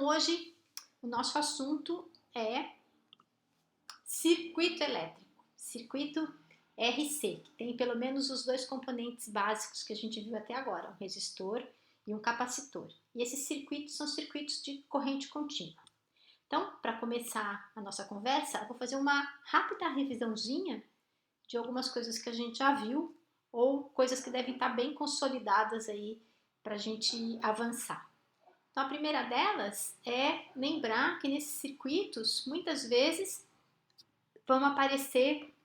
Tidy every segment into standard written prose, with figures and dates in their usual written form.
Então hoje o nosso assunto é circuito elétrico, circuito RC, que tem pelo menos os dois componentes básicos que a gente viu até agora, um resistor e um capacitor. E esses circuitos são circuitos de corrente contínua. Então, para começar a nossa conversa, eu vou fazer uma rápida revisãozinha de algumas coisas que a gente já viu ou coisas que devem estar bem consolidadas aí para a gente avançar. Então, a primeira delas é lembrar que nesses circuitos, muitas vezes, vão aparecer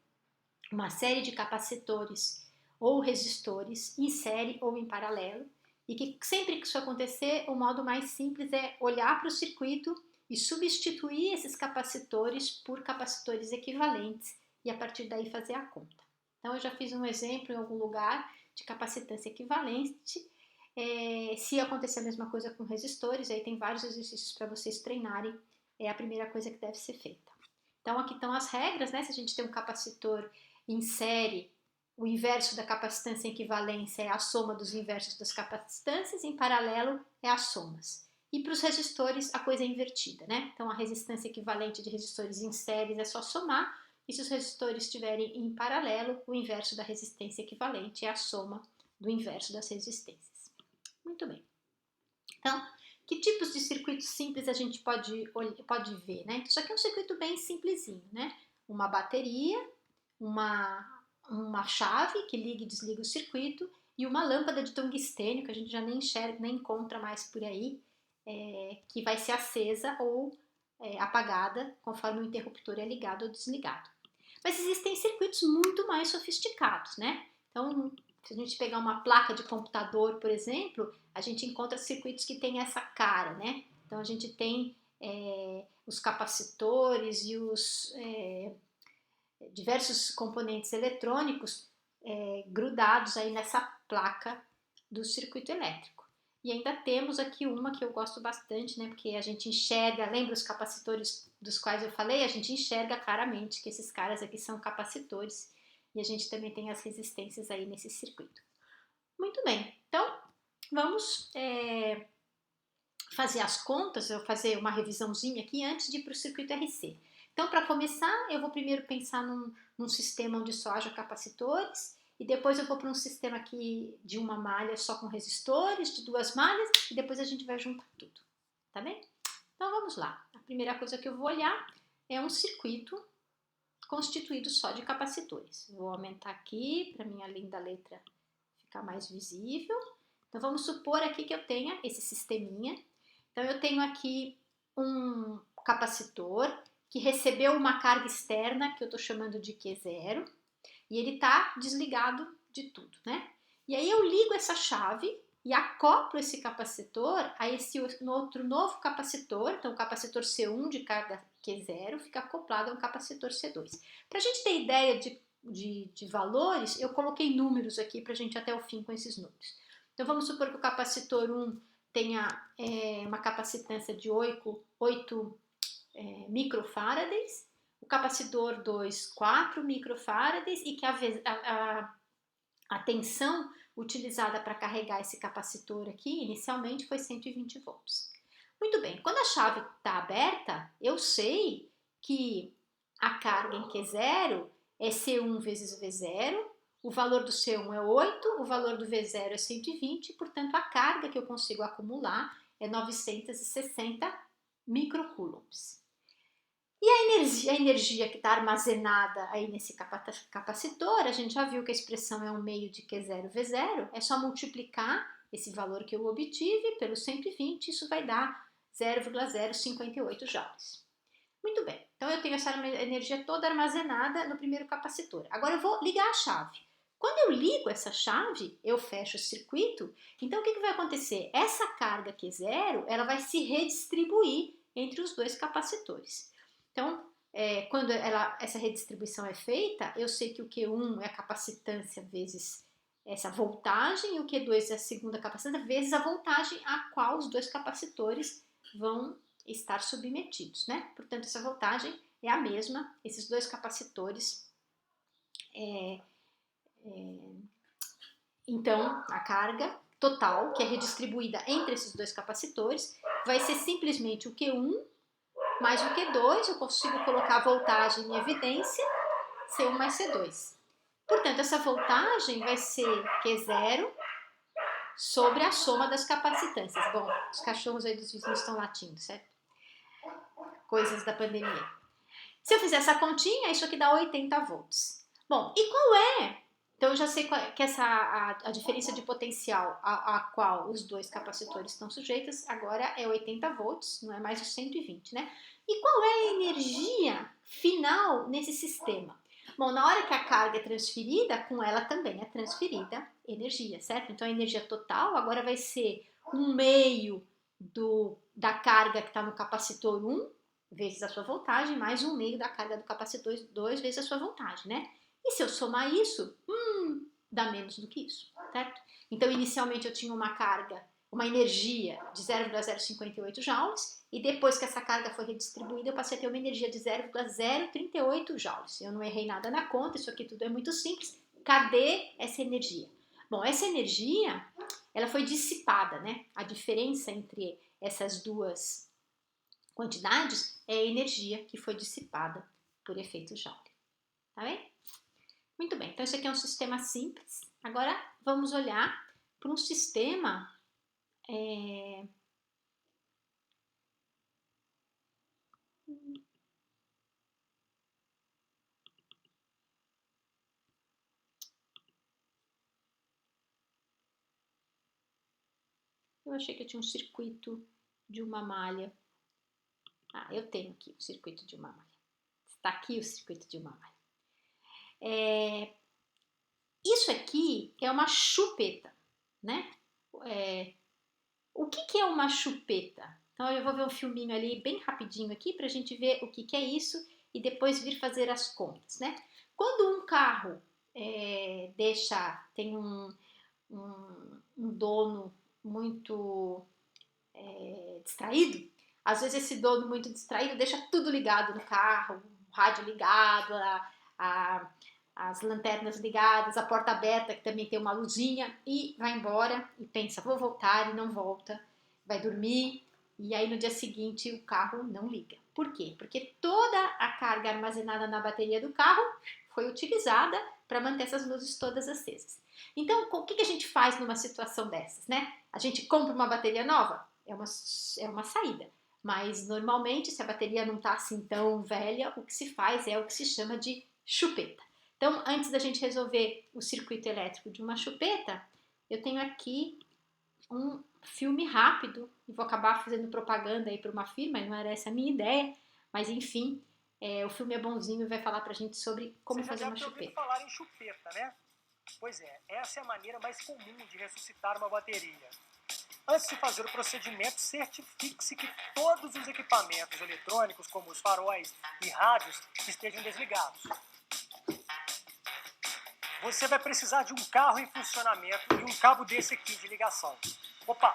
uma série de capacitores ou resistores em série ou em paralelo, e que sempre que isso acontecer, o modo mais simples é olhar para o circuito e substituir esses capacitores por capacitores equivalentes e a partir daí fazer a conta. Então eu já fiz um exemplo em algum lugar de capacitância equivalente. Se acontecer a mesma coisa com resistores, aí tem vários exercícios para vocês treinarem, é a primeira coisa que deve ser feita. Então aqui estão as regras, né? Se a gente tem um capacitor em série, o inverso da capacitância em equivalência é a soma dos inversos das capacitâncias, em paralelo é as somas. E para os resistores a coisa é invertida, né? Então a resistência equivalente de resistores em séries é só somar, e se os resistores estiverem em paralelo, o inverso da resistência equivalente é a soma do inverso das resistências. Muito bem. Então, que tipos de circuitos simples a gente pode ver, né? Isso aqui é um circuito bem simplesinho, né? Uma bateria, uma chave que liga e desliga o circuito e uma lâmpada de tungstênio que a gente já nem enxerga, nem encontra mais por aí, que vai ser acesa ou apagada conforme o interruptor é ligado ou desligado. Mas existem circuitos muito mais sofisticados, né? Então, se a gente pegar uma placa de computador, por exemplo, a gente encontra circuitos que têm essa cara, né? Então, a gente tem os capacitores e os diversos componentes eletrônicos grudados aí nessa placa do circuito elétrico. E ainda temos aqui uma que eu gosto bastante, né? Porque a gente enxerga, lembra os capacitores dos quais eu falei? A gente enxerga claramente que esses caras aqui são capacitores e a gente também tem as resistências aí nesse circuito. Muito bem, então vamos fazer as contas, eu vou fazer uma revisãozinha aqui antes de ir para o circuito RC. Então, para começar, eu vou primeiro pensar num sistema onde só haja capacitores, e depois eu vou para um sistema aqui de uma malha só com resistores, de duas malhas, e depois a gente vai juntar tudo, tá bem? Então, vamos lá. A primeira coisa que eu vou olhar é um circuito constituído só de capacitores. Vou aumentar aqui para minha linda letra ficar mais visível. Então, vamos supor aqui que eu tenha esse sisteminha. Então, eu tenho aqui um capacitor que recebeu uma carga externa, que eu estou chamando de Q0, e ele está desligado de tudo, né? E aí eu ligo essa chave e acoplo esse capacitor a esse outro novo capacitor, então o capacitor C1 de carga Q0 fica acoplado a um capacitor C2. Para a gente ter ideia de valores, eu coloquei números aqui para a gente ir até o fim com esses números. Então vamos supor que o capacitor 1 tenha uma capacitância de 8 microfarads, o capacitor 2, 4 microfarads e que a tensão utilizada para carregar esse capacitor aqui inicialmente foi 120 volts. Muito bem, quando a chave está aberta, eu sei que a carga em Q0 é C1 vezes V0, o valor do C1 é 8, o valor do V0 é 120, portanto a carga que eu consigo acumular é 960 microcoulombs. E a energia que está armazenada aí nesse capacitor, a gente já viu que a expressão é um meio de Q0 V0, é só multiplicar esse valor que eu obtive pelo 120, isso vai dar 0,058 joules. Muito bem, então eu tenho essa energia toda armazenada no primeiro capacitor. Agora eu vou ligar a chave. Quando eu ligo essa chave, eu fecho o circuito, então o que vai acontecer? Essa carga Q0, ela vai se redistribuir entre os dois capacitores. Então, quando essa redistribuição é feita, eu sei que o Q1 é a capacitância vezes essa voltagem, e o Q2 é a segunda capacitância vezes a voltagem a qual os dois capacitores vão estar submetidos, né? Portanto, essa voltagem é a mesma, esses dois capacitores. Então, a carga total, que é redistribuída entre esses dois capacitores, vai ser simplesmente o Q1 mais o Q2, eu consigo colocar a voltagem em evidência, C1 mais C2. Portanto, essa voltagem vai ser Q0 sobre a soma das capacitâncias. Bom, os cachorros aí dos vizinhos estão latindo, certo? Coisas da pandemia. Se eu fizer essa continha, isso aqui dá 80 volts. Bom, e qual é? Então eu já sei que a diferença de potencial a qual os dois capacitores estão sujeitos agora é 80 volts, não é mais os 120, né? E qual é a energia final nesse sistema? Bom, na hora que a carga é transferida, com ela também é transferida energia, certo? Então a energia total agora vai ser 1/2 da carga que está no capacitor 1 vezes a sua voltagem, mais 1/2 da carga do capacitor 2 vezes a sua voltagem, né? E se eu somar isso, dá menos do que isso, certo? Então, inicialmente eu tinha uma carga, uma energia de 0,058 joules, e depois que essa carga foi redistribuída, eu passei a ter uma energia de 0,038 joules. Eu não errei nada na conta, isso aqui tudo é muito simples. Cadê essa energia? Bom, essa energia, ela foi dissipada, né? A diferença entre essas duas quantidades é a energia que foi dissipada por efeito Joule. Tá bem? Muito bem, então esse aqui é um sistema simples. Agora vamos olhar para um sistema eu achei que eu tinha um circuito de uma malha. Ah, eu tenho aqui o circuito de uma malha. Está aqui o circuito de uma malha. Isso aqui é uma chupeta, né? O que é uma chupeta? Então eu vou ver um filminho ali bem rapidinho aqui para a gente ver o que é isso e depois vir fazer as contas, né? Quando um carro tem um dono muito distraído, às vezes esse dono muito distraído deixa tudo ligado no carro, o rádio ligado, as lanternas ligadas, a porta aberta que também tem uma luzinha e vai embora e pensa, vou voltar e não volta, vai dormir e aí no dia seguinte o carro não liga. Por quê? Porque toda a carga armazenada na bateria do carro foi utilizada para manter essas luzes todas acesas. Então, o que a gente faz numa situação dessas, né? A gente compra uma bateria nova? É uma saída. Mas, normalmente, se a bateria não está assim tão velha, o que se faz é o que se chama de chupeta. Então, antes da gente resolver o circuito elétrico de uma chupeta, eu tenho aqui um filme rápido, e vou acabar fazendo propaganda aí para uma firma, não era essa a minha ideia, mas enfim, o filme é bonzinho e vai falar pra gente sobre como fazer uma chupeta. Você já deve ter ouvido falar em chupeta, né? Pois é, essa é a maneira mais comum de ressuscitar uma bateria. Antes de fazer o procedimento, certifique-se que todos os equipamentos eletrônicos, como os faróis e rádios, estejam desligados. Você vai precisar de um carro em funcionamento e um cabo desse aqui de ligação. Opa!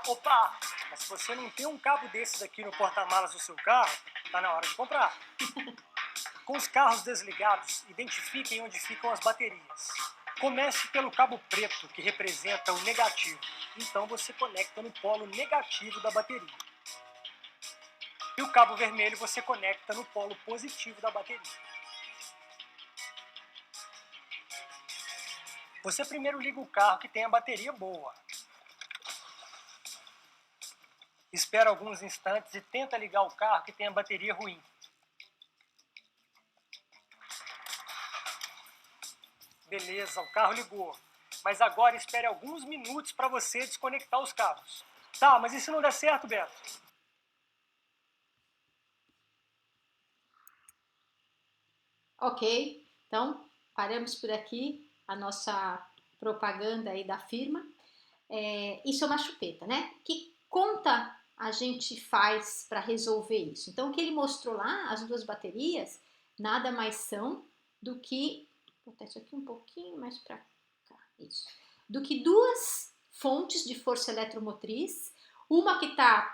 Mas se você não tem um cabo desses aqui no porta-malas do seu carro, tá na hora de comprar. Com os carros desligados, identifiquem onde ficam as baterias. Comece pelo cabo preto, que representa o negativo. Então você conecta no polo negativo da bateria. E o cabo vermelho você conecta no polo positivo da bateria. Você primeiro liga o carro que tem a bateria boa. Espera alguns instantes e tenta ligar o carro que tem a bateria ruim. Beleza, o carro ligou. Mas agora espere alguns minutos para você desconectar os cabos. Tá, mas e se não der certo, Beto? Ok, então paramos por aqui a nossa propaganda aí da firma. Isso é uma chupeta, né? Que conta a gente faz para resolver isso? Então, o que ele mostrou lá, as duas baterias, nada mais são do que, vou botar isso aqui um pouquinho mais para cá, isso, do que duas fontes de força eletromotriz, uma que está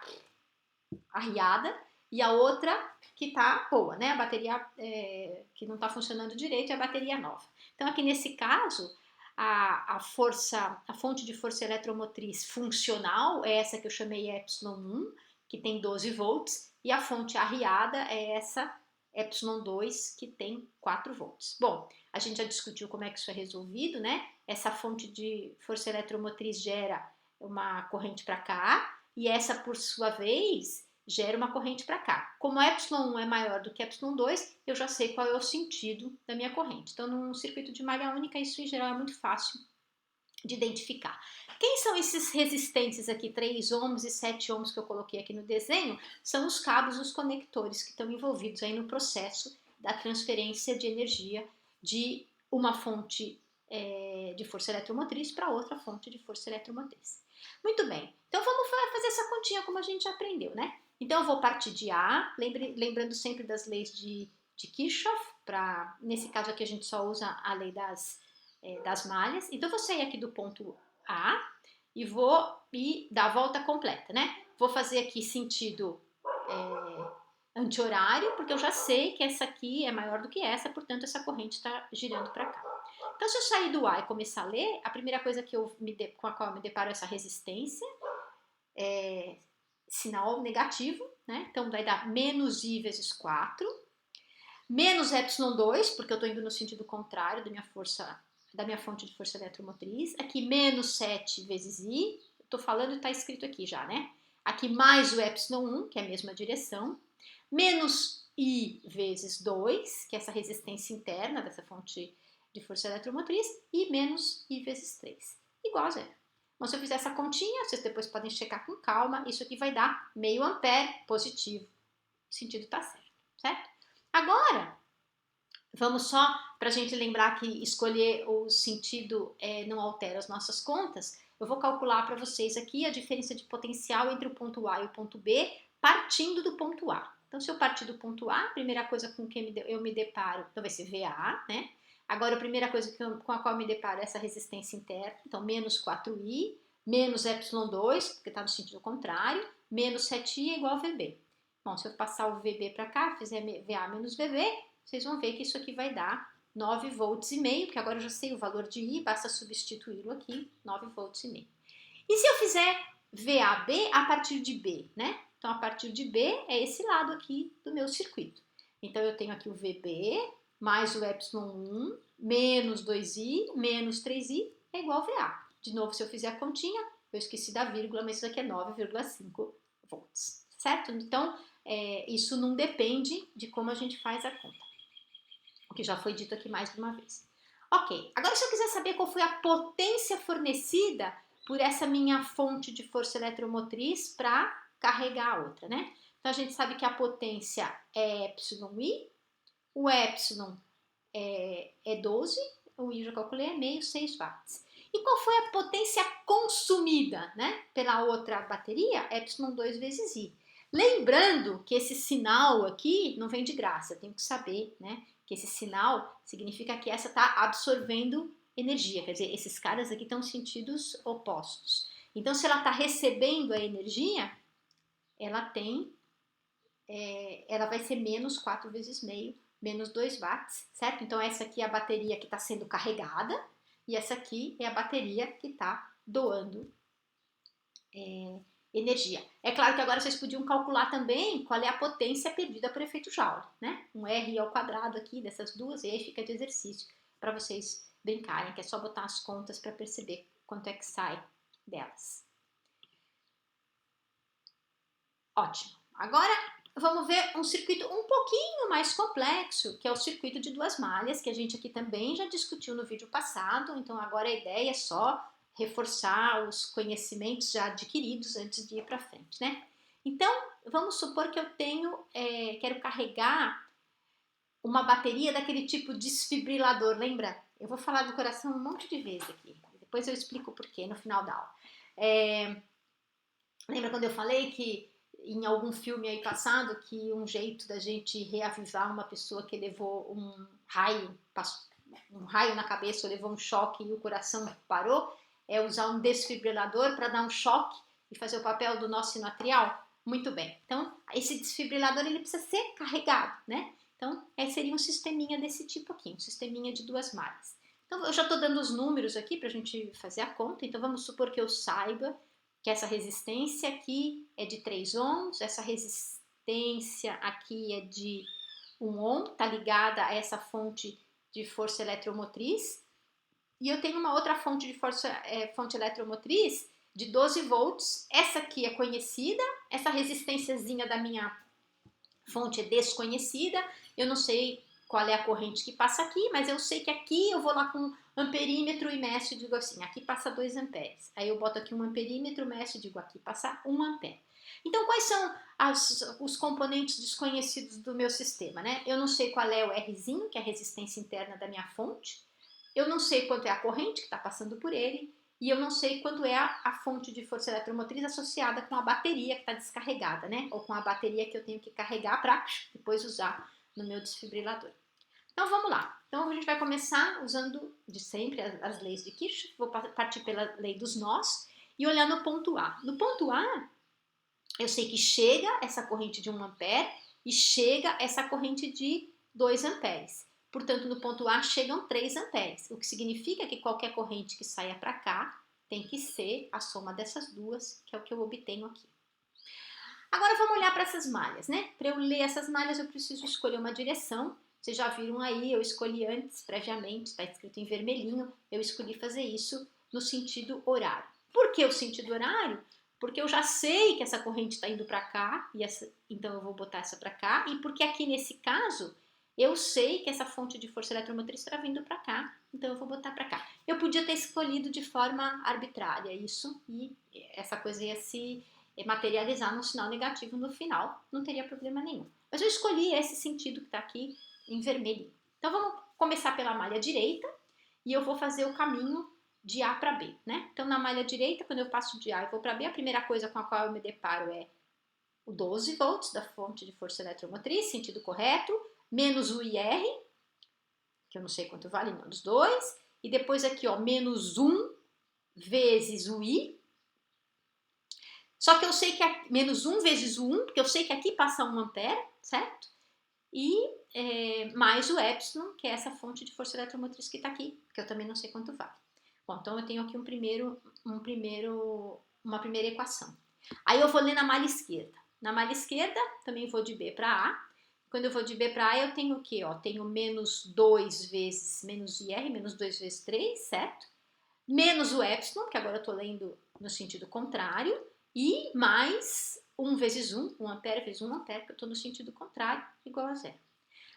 arriada e a outra que está boa, né? A bateria que não está funcionando direito é a bateria nova. Então, aqui nesse caso, a fonte de força eletromotriz funcional é essa que eu chamei E1, que tem 12 volts, e a fonte arriada é essa ε2, que tem 4 volts. Bom, a gente já discutiu como é que isso é resolvido, né? Essa fonte de força eletromotriz gera uma corrente para cá, e essa, por sua vez, gera uma corrente para cá. Como ε1 é maior do que ε2, eu já sei qual é o sentido da minha corrente. Então, num circuito de malha única, isso em geral é muito fácil de identificar. Quem são esses resistentes aqui, 3 ohms e 7 ohms que eu coloquei aqui no desenho? São os cabos, os conectores que estão envolvidos aí no processo da transferência de energia de uma fonte de força eletromotriz para outra fonte de força eletromotriz. Muito bem, então vamos fazer essa continha como a gente já aprendeu, né? Então eu vou partir de A, lembrando sempre das leis de Kirchhoff, nesse caso aqui a gente só usa a lei das malhas. Então, eu vou sair aqui do ponto A e vou dar a volta completa, né? Vou fazer aqui sentido anti-horário, porque eu já sei que essa aqui é maior do que essa, portanto, essa corrente está girando para cá. Então, se eu sair do A e começar a ler, a primeira coisa com a qual eu me deparo é essa resistência, sinal negativo, né? Então, vai dar menos I vezes 4, menos ε2, porque eu estou indo no sentido contrário da minha fonte de força eletromotriz. Aqui menos 7 vezes I, estou falando e está escrito aqui já, né? Aqui mais o ε1, que é a mesma direção, menos I vezes 2, que é essa resistência interna dessa fonte de força eletromotriz, e menos I vezes 3, igual a zero. Bom, se eu fizer essa continha, vocês depois podem checar com calma, isso aqui vai dar meio ampere positivo. O sentido está certo? Agora, vamos só, para a gente lembrar que escolher o sentido não altera as nossas contas, eu vou calcular para vocês aqui a diferença de potencial entre o ponto A e o ponto B, partindo do ponto A. Então, se eu partir do ponto A, a primeira coisa com que eu me deparo, então vai ser VA, né? Agora, a primeira coisa com a qual eu me deparo é essa resistência interna, então menos 4I, menos ε2, porque está no sentido contrário, menos 7I é igual a VB. Bom, se eu passar o VB para cá, fizer VA menos VB, vocês vão ver que isso aqui vai dar 9 volts e meio, que agora eu já sei o valor de I, basta substituí-lo aqui, 9 volts e meio. E se eu fizer VAB a partir de B, né? Então, a partir de B é esse lado aqui do meu circuito. Então, eu tenho aqui o VB mais o ε1 menos 2I menos 3I é igual a VA. De novo, se eu fizer a continha, eu esqueci da vírgula, mas isso aqui é 9,5 volts, certo? Então, isso não depende de como a gente faz a conta, o que já foi dito aqui mais de uma vez. Ok, agora se eu quiser saber qual foi a potência fornecida por essa minha fonte de força eletromotriz para carregar a outra, né? Então, a gente sabe que a potência é εI, o ε é 12, o I já calculei, é meio 6 watts. E qual foi a potência consumida, né, pela outra bateria? ε2 vezes I. Lembrando que esse sinal aqui não vem de graça, eu tenho que saber, né, que esse sinal significa que essa está absorvendo energia, quer dizer, esses caras aqui estão em sentidos opostos. Então, se ela está recebendo a energia, ela vai ser menos 4 vezes meio, menos 2 watts, certo? Então, essa aqui é a bateria que está sendo carregada e essa aqui é a bateria que está doando energia. É claro que agora vocês podiam calcular também qual é a potência perdida por efeito Joule, né? Um R ao quadrado aqui dessas duas, e aí fica de exercício para vocês brincarem, que é só botar as contas para perceber quanto é que sai delas. Ótimo. Agora vamos ver um circuito um pouquinho mais complexo, que é o circuito de duas malhas, que a gente aqui também já discutiu no vídeo passado. Então agora a ideia é só reforçar os conhecimentos já adquiridos antes de ir para frente, né? Então, vamos supor que eu quero carregar uma bateria daquele tipo desfibrilador, lembra? Eu vou falar do coração um monte de vezes aqui, depois eu explico o porquê no final da aula. Lembra quando eu falei que em algum filme aí passado que um jeito da gente reavivar uma pessoa que levou um raio na cabeça, ou levou um choque e o coração parou, é usar um desfibrilador para dar um choque e fazer o papel do nosso sino atrial? Muito bem. Então, esse desfibrilador ele precisa ser carregado, né? Então, seria um sisteminha desse tipo aqui, um sisteminha de duas malhas. Então, eu já estou dando os números aqui para a gente fazer a conta. Então, vamos supor que eu saiba que essa resistência aqui é de 3 ohms, essa resistência aqui é de 1 ohm, está ligada a essa fonte de força eletromotriz, e eu tenho uma outra fonte de fonte eletromotriz de 12 volts, essa aqui é conhecida, essa resistênciazinha da minha fonte é desconhecida, eu não sei qual é a corrente que passa aqui, mas eu sei que aqui eu vou lá com amperímetro e meço e digo assim, aqui passa 2 amperes. Aí eu boto aqui um amperímetro, meço e digo aqui passa 1 ampere. Então, quais são os componentes desconhecidos do meu sistema, né? Eu não sei qual é o Rzinho, que é a resistência interna da minha fonte, eu não sei quanto é a corrente que está passando por ele, e eu não sei quanto é a fonte de força eletromotriz associada com a bateria que está descarregada, né? Ou com a bateria que eu tenho que carregar para depois usar no meu desfibrilador. Então vamos lá. Então a gente vai começar usando de sempre as leis de Kirchhoff. Vou partir pela lei dos nós e olhar no ponto A. No ponto A, eu sei que chega essa corrente de 1 ampere e chega essa corrente de 2 amperes. Portanto, no ponto A chegam 3 amperes, o que significa que qualquer corrente que saia para cá tem que ser a soma dessas duas, que é o que eu obtenho aqui. Agora vamos olhar para essas malhas, né? Para eu ler essas malhas eu preciso escolher uma direção. Vocês já viram aí, eu escolhi antes, previamente, está escrito em vermelhinho, eu escolhi fazer isso no sentido horário. Por que o sentido horário? Porque eu já sei que essa corrente está indo para cá, então eu vou botar essa para cá, e porque aqui nesse caso eu sei que essa fonte de força eletromotriz está vindo para cá, então eu vou botar para cá. Eu podia ter escolhido de forma arbitrária isso, e essa coisa ia se materializar num sinal negativo no final, não teria problema nenhum. Mas eu escolhi esse sentido que está aqui em vermelho. Então vamos começar pela malha direita e eu vou fazer o caminho de A para B, né? Então na malha direita, quando eu passo de A e vou para B, a primeira coisa com a qual eu me deparo é o 12 volts da fonte de força eletromotriz, sentido correto, menos o IR, que eu não sei quanto vale, menos 2, e depois aqui, ó, menos 1 vezes o I. Só que eu sei que é menos 1 vezes o 1, porque eu sei que aqui passa 1 ampere, certo? E mais o epsilon, que é essa fonte de força eletromotriz que está aqui, que eu também não sei quanto vale. Bom, então eu tenho aqui uma primeira equação. Aí eu vou ler na malha esquerda. Na malha esquerda, também vou de B para A. Quando eu vou de B para A, eu tenho o quê? Ó, tenho menos 2 vezes menos IR, menos 2 vezes 3, certo? Menos o epsilon, que agora eu estou lendo no sentido contrário, e mais 1 vezes 1, 1 ampere vezes 1 ampere, que eu estou no sentido contrário, igual a zero.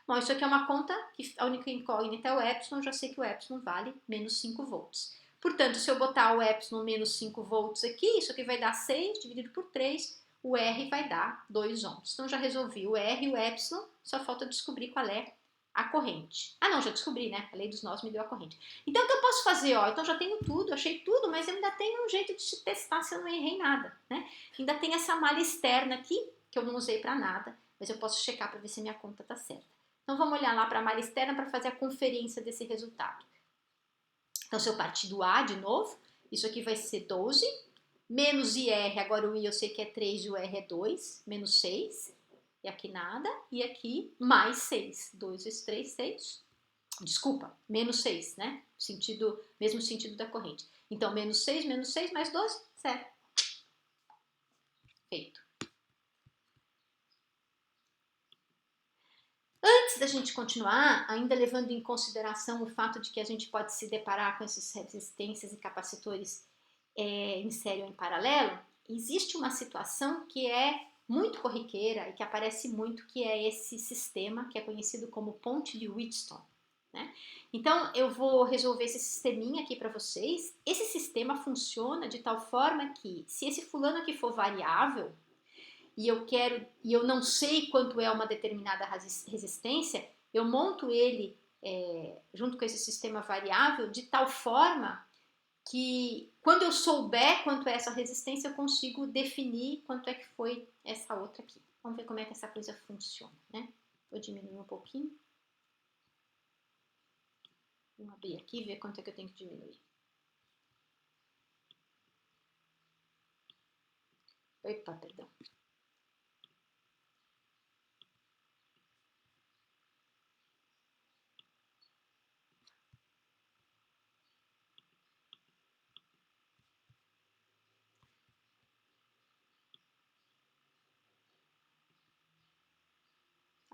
Bom, isso aqui é uma conta que a única incógnita é o epsilon, eu já sei que o epsilon vale menos 5 volts. Portanto, se eu botar o epsilon menos 5 volts aqui, isso aqui vai dar 6 dividido por 3, o R vai dar 2 ohms. Então, já resolvi o R e o epsilon, só falta descobrir qual é a corrente. Ah, não, já descobri, né? A lei dos nós me deu a corrente. Então, o que eu posso fazer? Ó, então, já tenho tudo, achei tudo, mas eu ainda tenho um jeito de testar se eu não errei nada, né? Ainda tem essa malha externa aqui, que eu não usei para nada, mas eu posso checar para ver se a minha conta está certa. Então, vamos olhar lá para a malha externa para fazer a conferência desse resultado. Então, se eu partir do A de novo, isso aqui vai ser 12, menos IR, agora o I eu sei que é 3 e o R é 2, menos 6, e aqui nada, e aqui mais 6, 2 vezes 3, 6, desculpa, menos 6, né? Mesmo sentido da corrente. Então, menos 6 mais 12, 0. Feito. Antes da gente continuar, ainda levando em consideração o fato de que a gente pode se deparar com essas resistências e capacitores em série ou em paralelo, existe uma situação que é muito corriqueira e que aparece muito, que é esse sistema que é conhecido como ponte de Wheatstone, né? Então, eu vou resolver esse sisteminha aqui para vocês. Esse sistema funciona de tal forma que, se esse fulano aqui for variável, e eu não sei quanto é uma determinada resistência, eu monto ele junto com esse sistema variável de tal forma que quando eu souber quanto é essa resistência, eu consigo definir quanto é que foi essa outra aqui. Vamos ver como é que essa coisa funciona, né? Vou diminuir um pouquinho. Vou abrir aqui e ver quanto é que eu tenho que diminuir. Opa, perdão.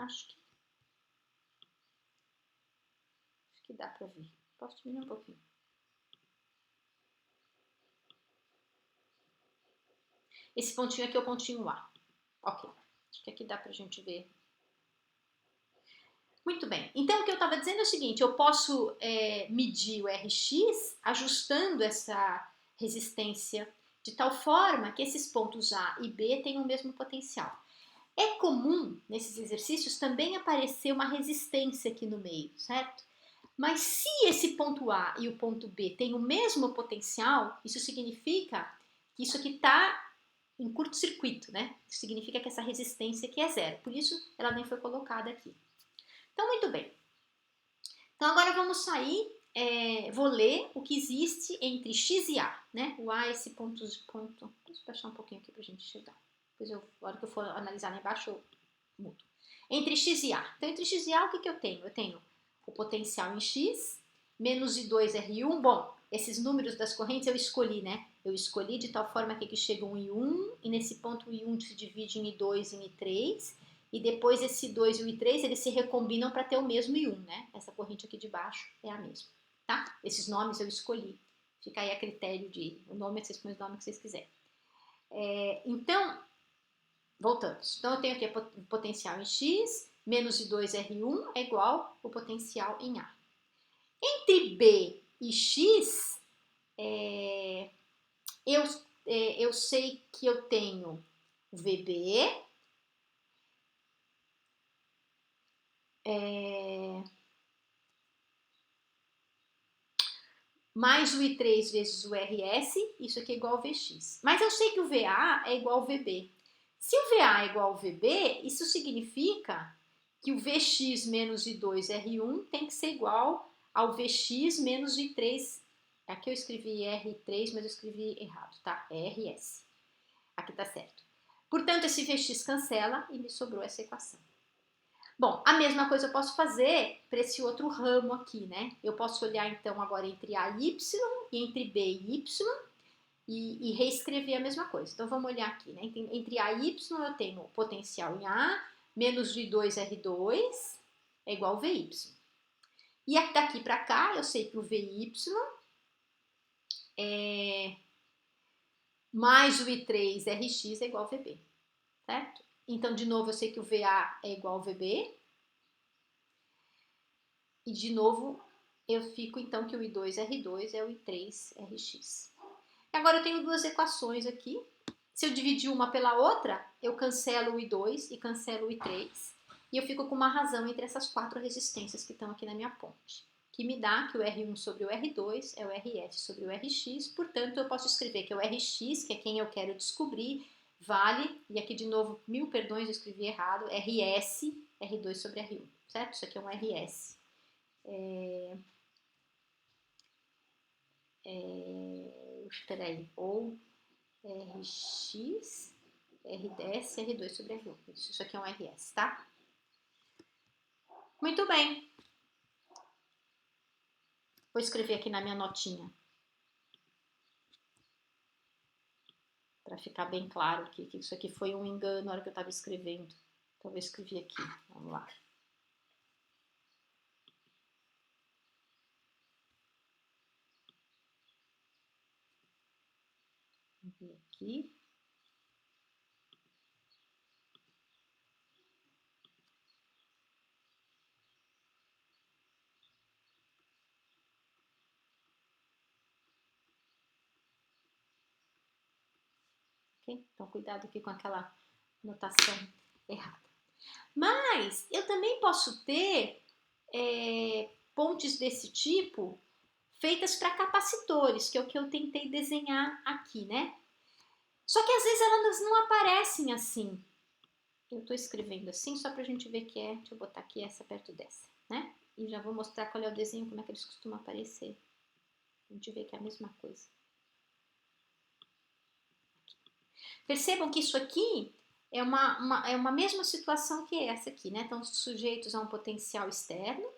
Acho que dá para ver. Posso diminuir um pouquinho. Esse pontinho aqui é o pontinho A. Ok. Acho que aqui dá pra gente ver. Muito bem. Então, o que eu estava dizendo é o seguinte, eu posso medir o Rx ajustando essa resistência de tal forma que esses pontos A e B tenham o mesmo potencial. É comum, nesses exercícios, também aparecer uma resistência aqui no meio, certo? Mas se esse ponto A e o ponto B têm o mesmo potencial, isso significa que isso aqui está em curto-circuito, né? Isso significa que essa resistência aqui é zero. Por isso, ela nem foi colocada aqui. Então, muito bem. Então, agora vamos sair, vou ler o que existe entre X e A, né? O A é esse ponto. Deixa eu baixar um pouquinho aqui para a gente chegar. Depois, na hora que eu for analisar lá embaixo, eu mudo. Entre X e A. Então, entre X e A, o que eu tenho? Eu tenho o potencial em X, menos I2R1. Bom, esses números das correntes eu escolhi, né? Eu escolhi de tal forma que aqui chega um I1, e nesse ponto o I1 se divide em I2 e em I3, e depois esse I2 e o I3, eles se recombinam para ter o mesmo I1, né? Essa corrente aqui de baixo é a mesma, tá? Esses nomes eu escolhi. Fica aí a critério de... O nome, vocês põem o nome que vocês quiserem. Então, voltamos. Então, eu tenho aqui o potencial em X, menos I2R1 é igual ao potencial em A. Entre B e X, eu sei que eu tenho VB, mais o I3 vezes o RS, isso aqui é igual ao VX. Mas eu sei que o VA é igual ao VB. Se o VA é igual ao VB, isso significa que o VX menos I2R1 tem que ser igual ao VX menos I3. Aqui eu escrevi R3, mas eu escrevi errado, tá? É RS. Aqui tá certo. Portanto, esse VX cancela e me sobrou essa equação. Bom, a mesma coisa eu posso fazer para esse outro ramo aqui, né? Eu posso olhar então agora entre A e Y e entre B e Y e reescrever a mesma coisa. Então vamos olhar aqui, né? Entre A e Y eu tenho potencial em A, menos V2R2 é igual a VY. E daqui para cá eu sei que o VY mais o I3RX é igual a VB, certo? Então, de novo, eu sei que o VA é igual ao VB. E, de novo, eu fico, então, que o I2R2 é o I3RX. Agora, eu tenho duas equações aqui. Se eu dividir uma pela outra, eu cancelo o I2 e cancelo o I3. E eu fico com uma razão entre essas quatro resistências que estão aqui na minha ponte. Que me dá que o R1 sobre o R2 é o RS sobre o RX. Portanto, eu posso escrever que o RX, que é quem eu quero descobrir, vale, e aqui de novo, mil perdões, eu escrevi errado, RS, R2 sobre R1, certo? Isso aqui é um RS. Espera aí, ou RX, RDS, R2 sobre R1. Isso aqui é um RS, tá? Muito bem. Vou escrever aqui na minha notinha. Para ficar bem claro que isso aqui foi um engano na hora que eu estava escrevendo. Então, eu escrevi aqui. Vamos lá. Vou ver aqui. Okay? Então, cuidado aqui com aquela notação errada. Mas eu também posso ter pontes desse tipo feitas para capacitores, que é o que eu tentei desenhar aqui, né? Só que às vezes elas não aparecem assim. Eu estou escrevendo assim só para a gente ver que é. Deixa eu botar aqui essa perto dessa, né? E já vou mostrar qual é o desenho, como é que eles costumam aparecer. A gente vê que é a mesma coisa. Percebam que isso aqui é uma mesma situação que essa aqui, né? Estão sujeitos a um potencial externo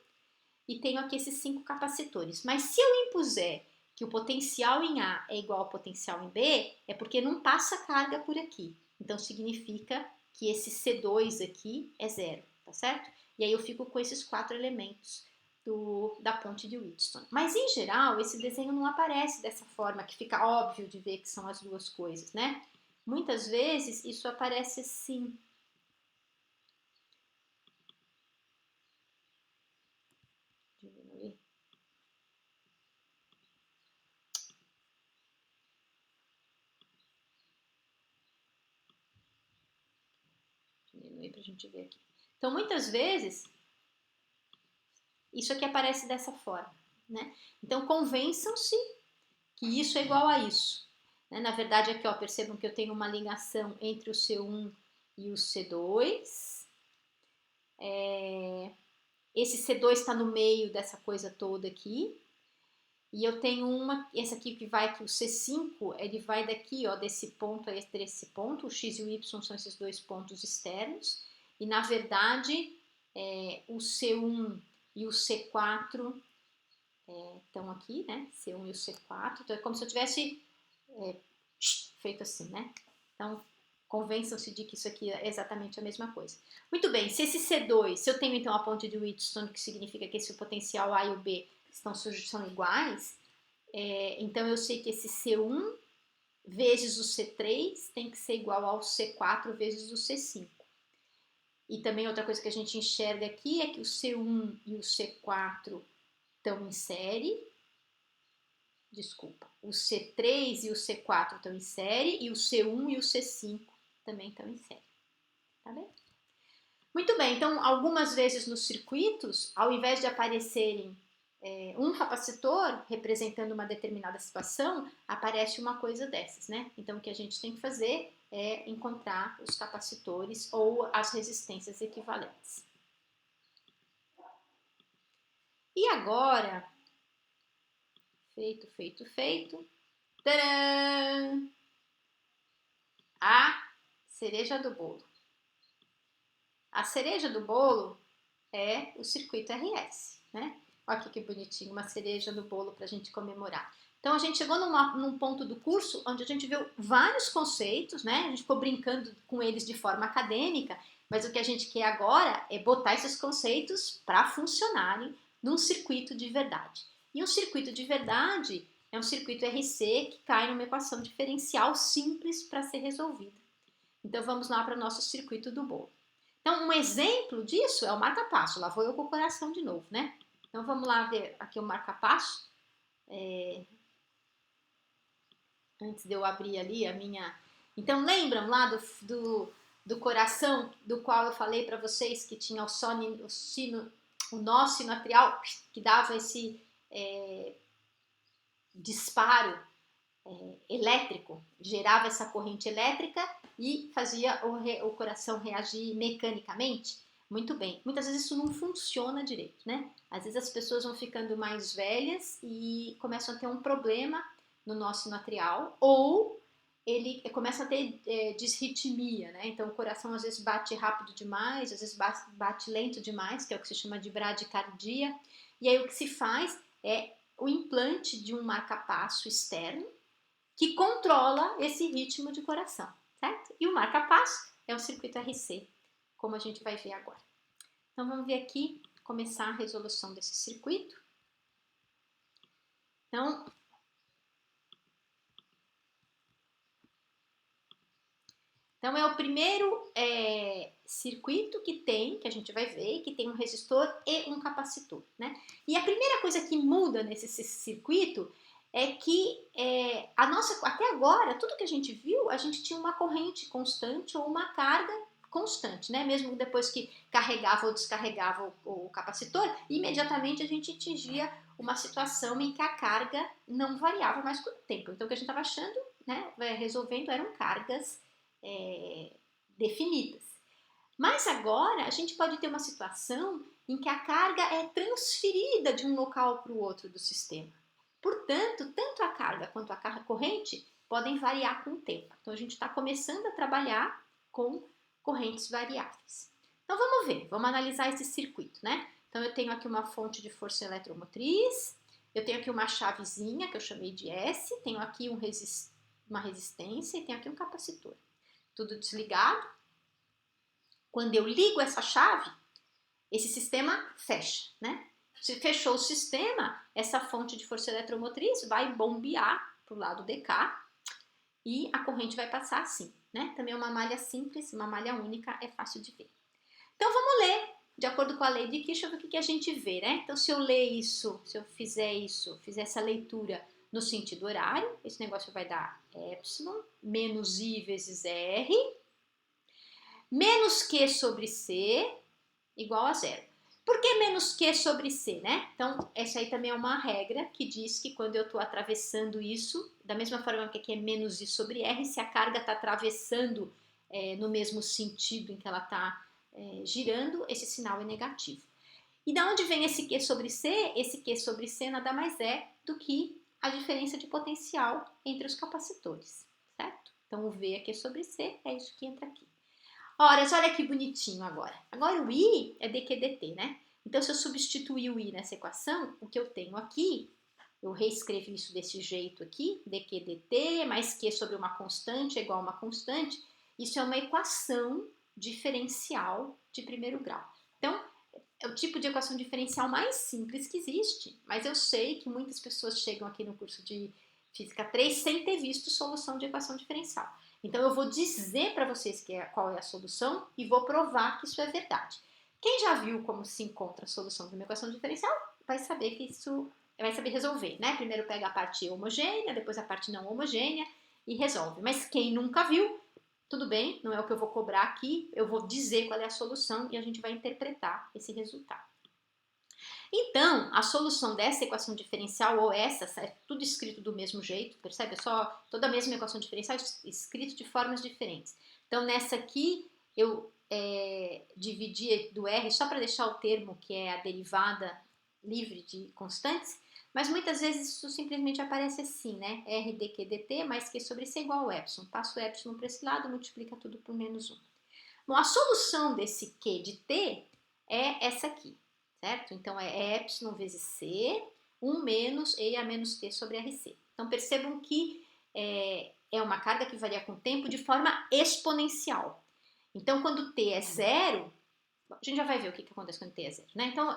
e tenho aqui esses 5 capacitores. Mas se eu impuser que o potencial em A é igual ao potencial em B, é porque não passa carga por aqui. Então, significa que esse C2 aqui é zero, tá tá certo? E aí eu fico com esses 4 elementos da ponte de Wheatstone. Mas, em geral, esse desenho não aparece dessa forma, que fica óbvio de ver que são as duas coisas, né? Muitas vezes isso aparece assim. Diminuir. Diminuir pra gente ver aqui. Então, muitas vezes, isso aqui aparece dessa forma, né? Então, convençam-se que isso é igual a isso. Né? Na verdade, aqui, ó, percebam que eu tenho uma ligação entre o C1 e o C2. Esse C2 está no meio dessa coisa toda aqui. E eu tenho essa aqui que vai aqui, o C5, ele vai daqui, ó, desse ponto a esse ponto. O X e o Y são esses 2 pontos externos. E, na verdade, o C1 e o C4 estão aqui, né? C1 e o C4. Então, é como se eu tivesse feito assim, né? Então, convençam-se de que isso aqui é exatamente a mesma coisa. Muito bem, se esse C2, se eu tenho então a ponte de Wheatstone, que significa que esse potencial A e o B são iguais, então eu sei que esse C1 vezes o C3 tem que ser igual ao C4 vezes o C5. E também outra coisa que a gente enxerga aqui é que o C1 e o C4 estão em série. Desculpa, o C3 e o C4 estão em série e o C1 e o C5 também estão em série. Tá bem? Muito bem, então algumas vezes nos circuitos, ao invés de aparecerem um capacitor representando uma determinada situação, aparece uma coisa dessas, né? Então o que a gente tem que fazer é encontrar os capacitores ou as resistências equivalentes. E agora, feito. Tcharam! A cereja do bolo. A cereja do bolo é o circuito RS, né? Olha aqui que bonitinho, uma cereja do bolo para a gente comemorar. Então, a gente chegou num ponto do curso onde a gente viu vários conceitos, né? A gente ficou brincando com eles de forma acadêmica, mas o que a gente quer agora é botar esses conceitos para funcionarem num circuito de verdade. E um circuito de verdade é um circuito RC que cai numa equação diferencial simples para ser resolvida. Então, vamos lá para o nosso circuito do bolo. Então, um exemplo disso é o marca-passo. Lá vou eu com o coração de novo, né? Então, vamos lá ver aqui o marca-passo. Antes de eu abrir ali a minha... Então, lembram lá do coração, do qual eu falei para vocês que tinha o nó sino atrial, que dava esse disparo elétrico, gerava essa corrente elétrica e fazia o coração reagir mecanicamente? Muito bem. Muitas vezes isso não funciona direito, né? Às vezes as pessoas vão ficando mais velhas e começam a ter um problema no nó sino atrial, ou ele começa a ter disritmia, né? Então o coração às vezes bate rápido demais, às vezes bate lento demais, que é o que se chama de bradicardia. E aí o que se faz é o implante de um marca-passo externo que controla esse ritmo de coração, certo? E o marca-passo é um circuito RC, como a gente vai ver agora. Então, vamos ver aqui, começar a resolução desse circuito. Então, é o primeiro circuito que a gente vai ver, que tem um resistor e um capacitor, né? E a primeira coisa que muda nesse circuito é que até agora, tudo que a gente viu, a gente tinha uma corrente constante ou uma carga constante, né? Mesmo depois que carregava ou descarregava o capacitor, imediatamente a gente atingia uma situação em que a carga não variava mais com o tempo. Então, o que a gente estava achando, né, resolvendo, eram cargas definidas. Mas agora a gente pode ter uma situação em que a carga é transferida de um local para o outro do sistema. Portanto, tanto a carga quanto a carga corrente podem variar com o tempo. Então, a gente está começando a trabalhar com correntes variáveis. Então, vamos ver, vamos analisar esse circuito, né? Então, eu tenho aqui uma fonte de força eletromotriz, eu tenho aqui uma chavezinha, que eu chamei de S, tenho aqui uma resistência e tenho aqui um capacitor. Tudo desligado. Quando eu ligo essa chave, esse sistema fecha, né? Se fechou o sistema, essa fonte de força eletromotriz vai bombear para o lado de cá e a corrente vai passar assim, né? Também é uma malha simples, uma malha única, é fácil de ver. Então vamos ler, de acordo com a lei de Kirchhoff, o que a gente vê, né? Então se eu ler isso, se eu fizer isso, fizer essa leitura no sentido horário, esse negócio vai dar epsilon menos I vezes R menos Q sobre C igual a zero. Por que menos Q sobre C, né? Então, essa aí também é uma regra que diz que quando eu estou atravessando isso, da mesma forma que aqui é menos I sobre R, se a carga está atravessando no mesmo sentido em que ela está girando, esse sinal é negativo. E da onde vem esse Q sobre C? Esse Q sobre C nada mais é do que a diferença de potencial entre os capacitores, certo? Então, o V é Q sobre C, é isso que entra aqui. Ora, olha que bonitinho agora. Agora o I é dQdt, né? Então, se eu substituir o I nessa equação, o que eu tenho aqui, eu reescrevi isso desse jeito aqui, dQdt mais Q sobre uma constante é igual a uma constante. Isso é uma equação diferencial de primeiro grau. Então, é o tipo de equação diferencial mais simples que existe, mas eu sei que muitas pessoas chegam aqui no curso de Física 3 sem ter visto solução de equação diferencial. Então, eu vou dizer para vocês qual é a solução e vou provar que isso é verdade. Quem já viu como se encontra a solução de uma equação diferencial vai saber que isso vai saber resolver, né? Primeiro pega a parte homogênea, depois a parte não homogênea e resolve. Mas quem nunca viu, tudo bem, não é o que eu vou cobrar aqui, eu vou dizer qual é a solução e a gente vai interpretar esse resultado. Então, a solução dessa equação diferencial, ou essa, é tudo escrito do mesmo jeito, percebe? É só toda a mesma equação diferencial escrito de formas diferentes. Então, nessa aqui, eu dividi do R só para deixar o termo que é a derivada livre de constantes, mas muitas vezes isso simplesmente aparece assim, né? R dq dt mais Q sobre C igual ao epsilon. Passa o epsilon para esse lado, multiplica tudo por menos 1. Bom, a solução desse Q de T é essa aqui, certo? Então, é epsilon vezes C, 1 menos E a menos T sobre RC. Então, percebam que é uma carga que varia com o tempo de forma exponencial. Então, quando T é zero, a gente já vai ver o que acontece quando T é zero, né? Então,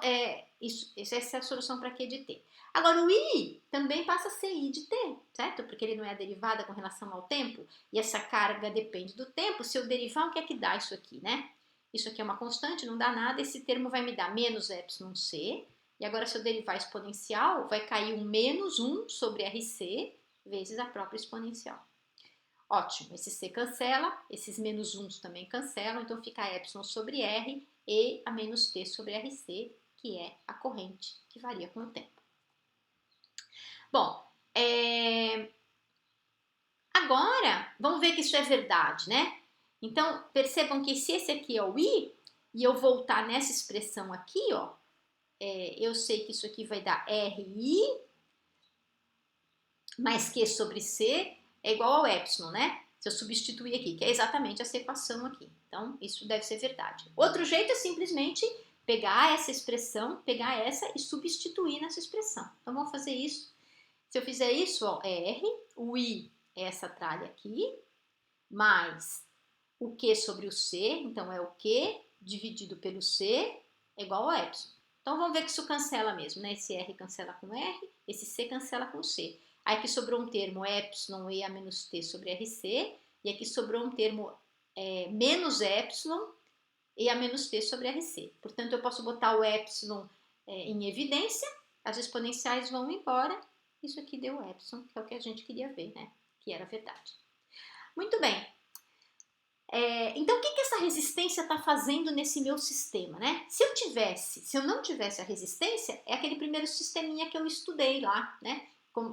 essa é a solução para Q de T. Agora, o I também passa a ser I de T, certo? Porque ele não é derivada com relação ao tempo, e essa carga depende do tempo. Se eu derivar, o que é que dá isso aqui, né? Isso aqui é uma constante, não dá nada, esse termo vai me dar menos epsilon C, e agora se eu derivar exponencial, vai cair um menos 1 sobre RC vezes a própria exponencial. Ótimo, esse C cancela, esses menos 1 também cancelam, então fica epsilon sobre R e a menos T sobre RC, que é a corrente que varia com o tempo. Bom, agora vamos ver que isso é verdade, né? Então, percebam que se esse aqui é o I, e eu voltar nessa expressão aqui, ó, eu sei que isso aqui vai dar RI mais Q sobre C é igual ao epsilon, né? Se eu substituir aqui, que é exatamente essa equação aqui. Então, isso deve ser verdade. Outro jeito é simplesmente pegar essa expressão, pegar essa e substituir nessa expressão. Então, vamos fazer isso. Se eu fizer isso, ó, R, o I é essa tralha aqui, mais o Q sobre o C, então é o Q dividido pelo C é igual a epsilon. Então, vamos ver que isso cancela mesmo, né? Esse R cancela com R, esse C cancela com C. Aí aqui sobrou um termo epsilon E a menos T sobre RC, e aqui sobrou um termo menos epsilon E a menos T sobre RC. Portanto, eu posso botar o epsilon em evidência, as exponenciais vão embora, isso aqui deu epsilon, que é o que a gente queria ver, né? Que era verdade. Muito bem. Então, o que essa resistência está fazendo nesse meu sistema, né? Se eu não tivesse a resistência, é aquele primeiro sisteminha que eu estudei lá, né?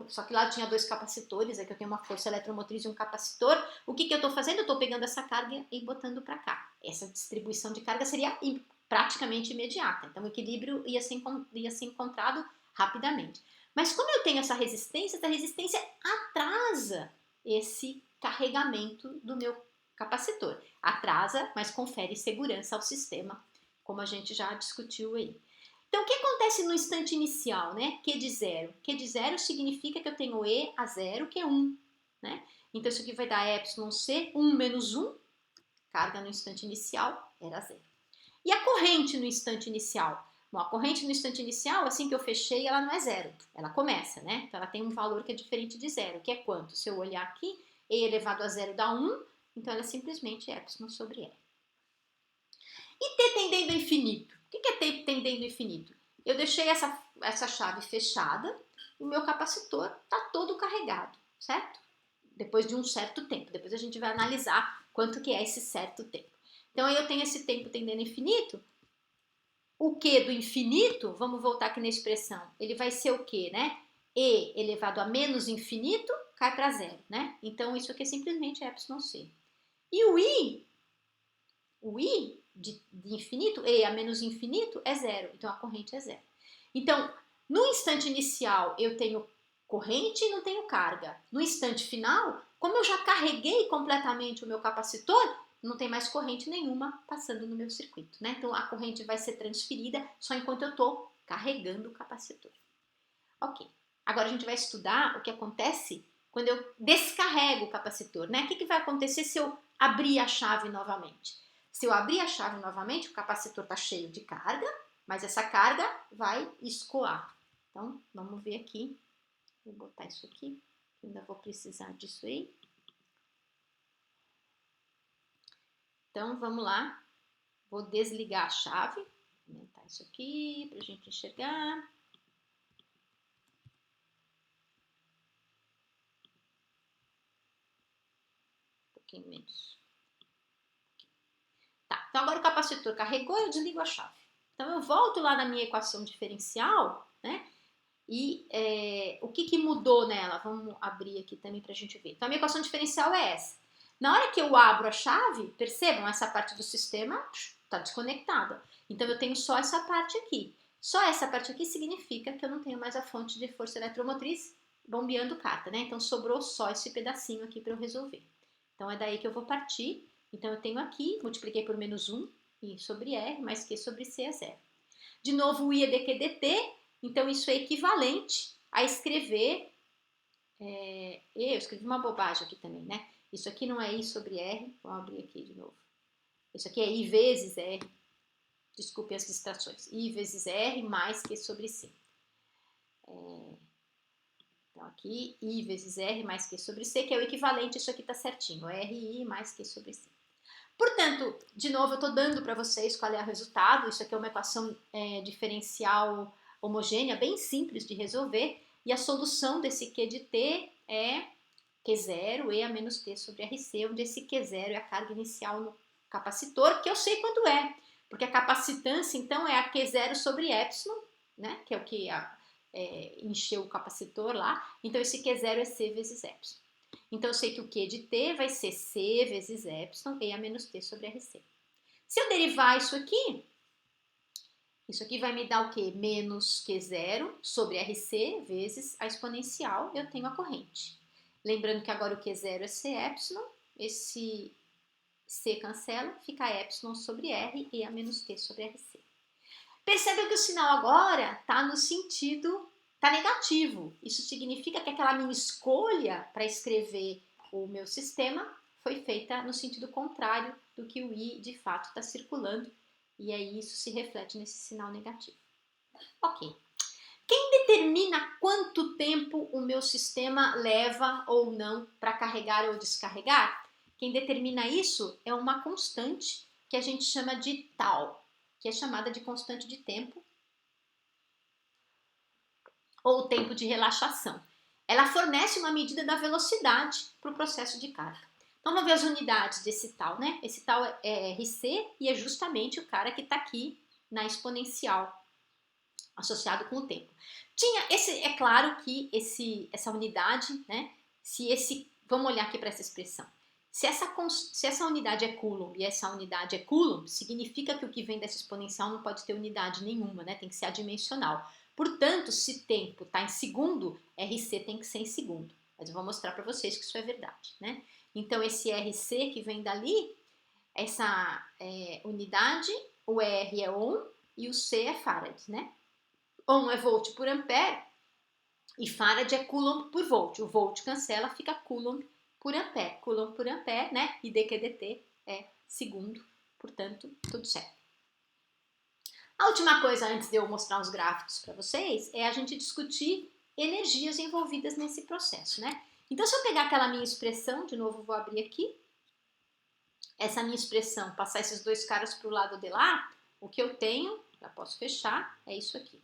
Só que lá tinha 2 capacitores, aqui eu tenho uma força eletromotriz e um capacitor. O que eu estou fazendo? Eu estou pegando essa carga e botando para cá. Essa distribuição de carga seria praticamente imediata. Então, o equilíbrio ia ser encontrado rapidamente. Mas como eu tenho essa resistência atrasa esse carregamento do meu capacitor. Atrasa, mas confere segurança ao sistema, como a gente já discutiu aí. Então, o que acontece no instante inicial, né? Q de zero. Q de zero significa que eu tenho E a zero, que é 1, né? Então, isso aqui vai dar epsilon C, 1 menos 1, carga no instante inicial era zero. E a corrente no instante inicial? Bom, a corrente no instante inicial, assim que eu fechei, ela não é zero, ela começa, né? Então ela tem um valor que é diferente de zero, que é quanto? Se eu olhar aqui, E elevado a zero dá 1, então ela é simplesmente epsilon sobre R. E T tendendo ao infinito? O que é T tendendo ao infinito? Eu deixei essa chave fechada, o meu capacitor está todo carregado, certo? Depois de um certo tempo. Depois a gente vai analisar quanto que é esse certo tempo. Então aí eu tenho esse tempo tendendo ao infinito. O Q do infinito, vamos voltar aqui na expressão, ele vai ser o quê, né? E elevado a menos infinito cai para zero, né? Então isso aqui é simplesmente epsilon c. E o I de infinito, E a menos infinito é zero, então a corrente é zero. Então, no instante inicial eu tenho corrente e não tenho carga. No instante final, como eu já carreguei completamente o meu capacitor, não tem mais corrente nenhuma passando no meu circuito, né? Então a corrente vai ser transferida só enquanto eu estou carregando o capacitor. Ok. Agora a gente vai estudar o que acontece quando eu descarrego o capacitor, né? O que vai acontecer se eu abrir a chave novamente? Se eu abrir a chave novamente, o capacitor está cheio de carga, mas essa carga vai escoar. Então, vamos ver aqui. Vou botar isso aqui, ainda vou precisar disso aí. Então, vamos lá. Vou desligar a chave. Vou aumentar isso aqui para a gente enxergar. Um pouquinho menos. Tá, então agora o capacitor carregou, eu desligo a chave. Então eu volto lá na minha equação diferencial, né? E o que mudou nela? Vamos abrir aqui também para a gente ver. Então a minha equação diferencial é essa. Na hora que eu abro a chave, percebam, essa parte do sistema está desconectada. Então eu tenho só essa parte aqui. Só essa parte aqui significa que eu não tenho mais a fonte de força eletromotriz bombeando carta, né? Então sobrou só esse pedacinho aqui para eu resolver. Então é daí que eu vou partir. Então eu tenho aqui, multipliquei por menos 1, I sobre R, mais Q sobre C é zero. De novo, o I é dQ dt, então isso é equivalente a escrever... eu escrevi uma bobagem aqui também, né? Isso aqui não é I sobre R, vou abrir aqui de novo. Isso aqui é I vezes R, desculpe as distrações, I vezes R mais Q sobre C. Então aqui, I vezes R mais Q sobre C, que é o equivalente, isso aqui tá certinho, RI mais Q sobre C. Portanto, de novo, eu estou dando para vocês qual é o resultado. Isso aqui é uma equação diferencial homogênea, bem simples de resolver. E a solução desse Q de T é Q0 E a menos T sobre RC, onde esse Q0 é a carga inicial no capacitor, que eu sei quanto é. Porque a capacitância, então, é a Q0 sobre epsilon, né? Que é o que encheu o capacitor lá. Então, esse Q0 é C vezes epsilon. Então, eu sei que o Q de T vai ser C vezes epsilon E a menos T sobre RC. Se eu derivar isso aqui vai me dar o quê? Menos Q0 sobre RC vezes a exponencial, eu tenho a corrente. Lembrando que agora o Q0 é C epsilon, esse C cancela, fica epsilon sobre R e a menos T sobre RC. Perceba que o sinal agora está no sentido, está negativo. Isso significa que aquela minha escolha para escrever o meu sistema foi feita no sentido contrário do que o I de fato está circulando. E aí isso se reflete nesse sinal negativo. Ok. Quem determina quanto tempo o meu sistema leva ou não para carregar ou descarregar? Quem determina isso é uma constante que a gente chama de tau, que é chamada de constante de tempo ou tempo de relaxação. Ela fornece uma medida da velocidade para o processo de carga. Então vamos ver as unidades desse tal, né? Esse tal é RC e é justamente o cara que está aqui na exponencial, associado com o tempo. É claro que essa unidade, né? Vamos olhar aqui para essa expressão. Se essa unidade é Coulomb e essa unidade é Coulomb, significa que o que vem dessa exponencial não pode ter unidade nenhuma, né? Tem que ser adimensional. Portanto, se tempo está em segundo, RC tem que ser em segundo. Mas eu vou mostrar para vocês que isso é verdade, né? Então, esse RC que vem dali, essa unidade, o R é ohm e o C é farad, né? Ohm é volt por ampere e farad é coulomb por volt. O volt cancela, fica coulomb por ampere. Coulomb por ampere, né? E dQ dt é segundo, portanto, tudo certo. A última coisa, antes de eu mostrar os gráficos para vocês, é a gente discutir energias envolvidas nesse processo, né? Então, se eu pegar aquela minha expressão, de novo vou abrir aqui, essa minha expressão, passar esses dois caras para o lado de lá, o que eu tenho, já posso fechar, é isso aqui.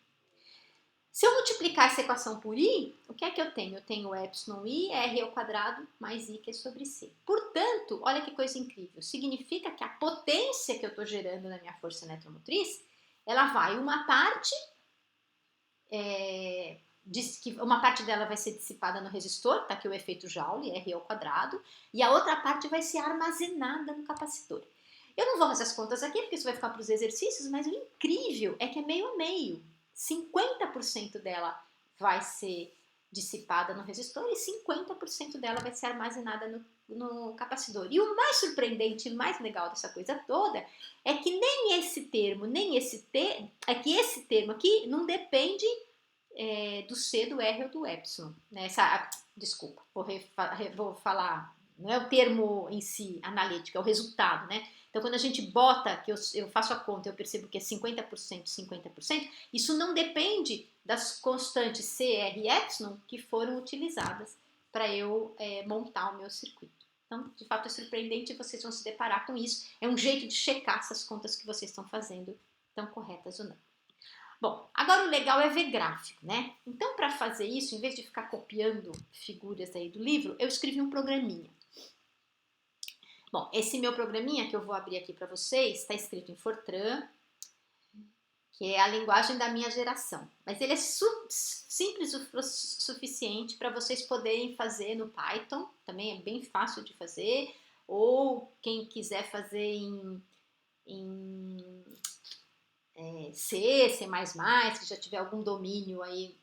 Se eu multiplicar essa equação por i, o que é que eu tenho? Eu tenho epsilon i, r ao quadrado, mais i, que é sobre c. Portanto, olha que coisa incrível, significa que a potência que eu estou gerando na minha força eletromotriz, ela vai, uma parte dela vai ser dissipada no resistor, tá aqui o efeito Joule, R ao quadrado, e a outra parte vai ser armazenada no capacitor. Eu não vou fazer as contas aqui, porque isso vai ficar para os exercícios, mas o incrível é que é meio a meio. 50% dela vai ser dissipada no resistor e 50% dela vai ser armazenada no capacitor. E o mais surpreendente e mais legal dessa coisa toda é que nem esse termo, é que esse termo aqui não depende do C, do R ou do epsilon. Né? Desculpa, vou falar, não é o termo em si analítico, é o resultado, né? Então, quando a gente bota, que eu faço a conta, eu percebo que é 50%, 50%, isso não depende das constantes C, R e epsilon que foram utilizadas para eu montar o meu circuito. Então, de fato, é surpreendente, vocês vão se deparar com isso. É um jeito de checar se as contas que vocês estão fazendo estão corretas ou não. Bom, agora o legal é ver gráfico, né? Então, para fazer isso, em vez de ficar copiando figuras aí do livro, eu escrevi um programinha. Bom, esse meu programinha que eu vou abrir aqui para vocês está escrito em Fortran, que é a linguagem da minha geração. Mas ele é simples o suficiente para vocês poderem fazer no Python, também é bem fácil de fazer, ou quem quiser fazer em C, C++, que já tiver algum domínio aí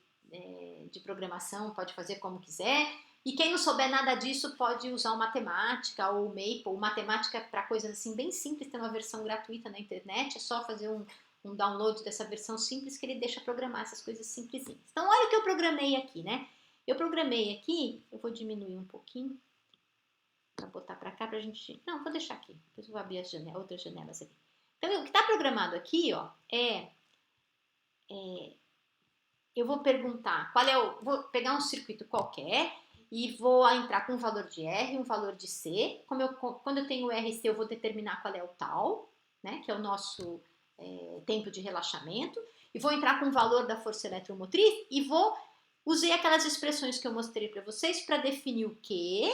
de programação, pode fazer como quiser. E quem não souber nada disso pode usar o Matemática ou o Maple. O Matemática para coisas assim bem simples, tem uma versão gratuita na internet, é só fazer um download dessa versão simples que ele deixa programar essas coisas simplesinhas. Então olha o que eu programei aqui, né? Eu programei aqui, eu vou diminuir um pouquinho para botar para cá pra gente... Não, vou deixar aqui, depois eu vou abrir outras janelas aqui. Então, o que está programado aqui, ó, eu vou perguntar vou pegar um circuito qualquer e vou entrar com um valor de R, um valor de C. Quando eu tenho RC, eu vou determinar qual é o tal, né, que é o nosso tempo de relaxamento, e vou entrar com o valor da força eletromotriz e usei aquelas expressões que eu mostrei para vocês para definir o quê?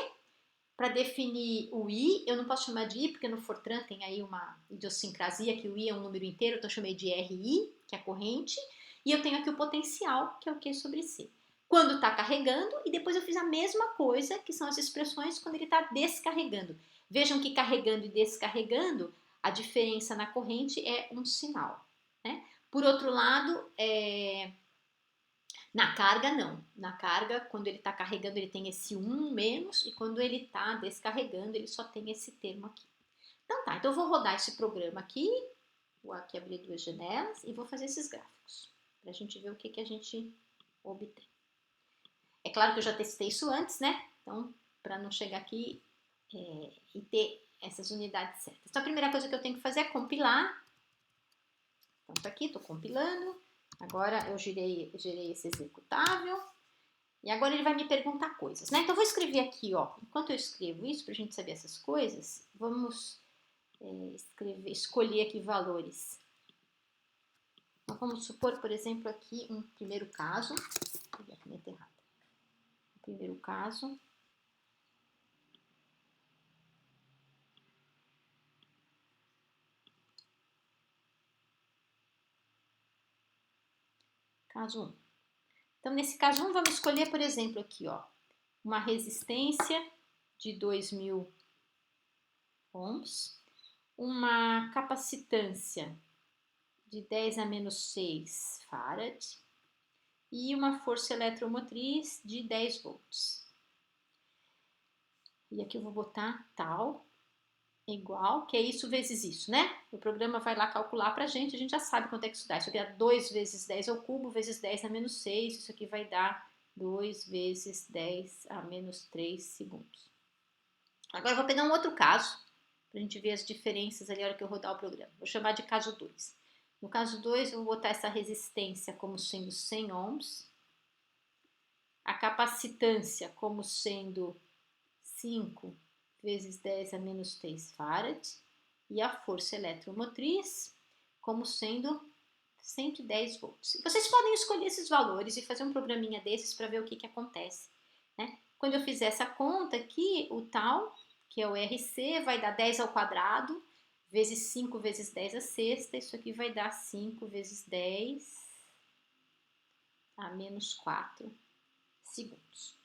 Para definir o I, eu não posso chamar de I, porque no Fortran tem aí uma idiosincrasia, que o I é um número inteiro, então eu chamei de RI, que é a corrente, e eu tenho aqui o potencial, que é o Q sobre C. Quando está carregando, e depois eu fiz a mesma coisa, que são as expressões quando ele está descarregando. Vejam que carregando e descarregando, a diferença na corrente é um sinal. Né? Por outro lado, na carga, não. Na carga, quando ele está carregando, ele tem esse 1 menos, e quando ele está descarregando, ele só tem esse termo aqui. Então tá, então eu vou rodar esse programa aqui, vou aqui abrir duas janelas, e vou fazer esses gráficos, para a gente ver o que a gente obtém. É claro que eu já testei isso antes, né? Então, para não chegar aqui e ter essas unidades certas. Então, a primeira coisa que eu tenho que fazer é compilar. Então, tá aqui, estou compilando. Agora eu gerei esse executável e agora ele vai me perguntar coisas, né? Então eu vou escrever aqui, ó. Enquanto eu escrevo isso, para a gente saber essas coisas, vamos escolher aqui valores. Então vamos supor, por exemplo, aqui um primeiro caso. Vou pegar a caneta errada. Primeiro caso. Caso 1. Então, nesse caso 1, vamos escolher, por exemplo, aqui, ó, uma resistência de 2000 ohms, uma capacitância de 10 a menos 6 farad e uma força eletromotriz de 10 volts. E aqui eu vou botar tal igual, que é isso vezes isso, né? O programa vai lá calcular pra gente, a gente já sabe quanto é que isso dá. Isso aqui é 2 vezes 10 ao cubo, vezes 10 a menos 6, isso aqui vai dar 2 vezes 10 a menos 3 segundos. Agora eu vou pegar um outro caso, pra gente ver as diferenças ali na hora que eu rodar o programa. Vou chamar de caso 2. No caso 2, eu vou botar essa resistência como sendo 100 ohms, a capacitância como sendo 5 vezes 10 a menos 3 farad, e a força eletromotriz como sendo 110 volts. Vocês podem escolher esses valores e fazer um programinha desses para ver o que acontece, né? Quando eu fizer essa conta aqui, o tal, que é o RC, vai dar 10 ao quadrado, vezes 5 vezes 10 a sexta, isso aqui vai dar 5 vezes 10 a menos 4 segundos.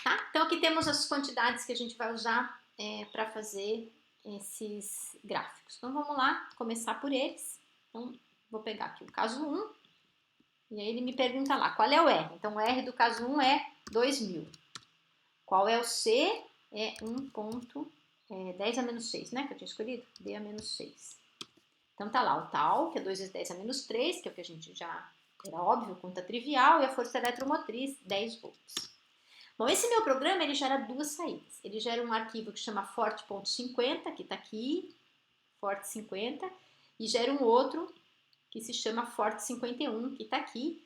Tá? Então aqui temos as quantidades que a gente vai usar para fazer esses gráficos. Então vamos lá, começar por eles. Então vou pegar aqui o caso 1, e aí ele me pergunta lá, qual é o R? Então o R do caso 1 é 2000. Qual é o C? É 10 a menos 6, né? Que eu tinha escolhido? D a menos 6. Então tá lá o tal, que é 2 vezes 10 a menos 3, que é o que a gente já... Era óbvio, conta trivial, e a força eletromotriz, 10 volts. Bom, esse meu programa, ele gera duas saídas. Ele gera um arquivo que chama forte.50, que está aqui, forte50, e gera um outro que se chama forte51, que está aqui.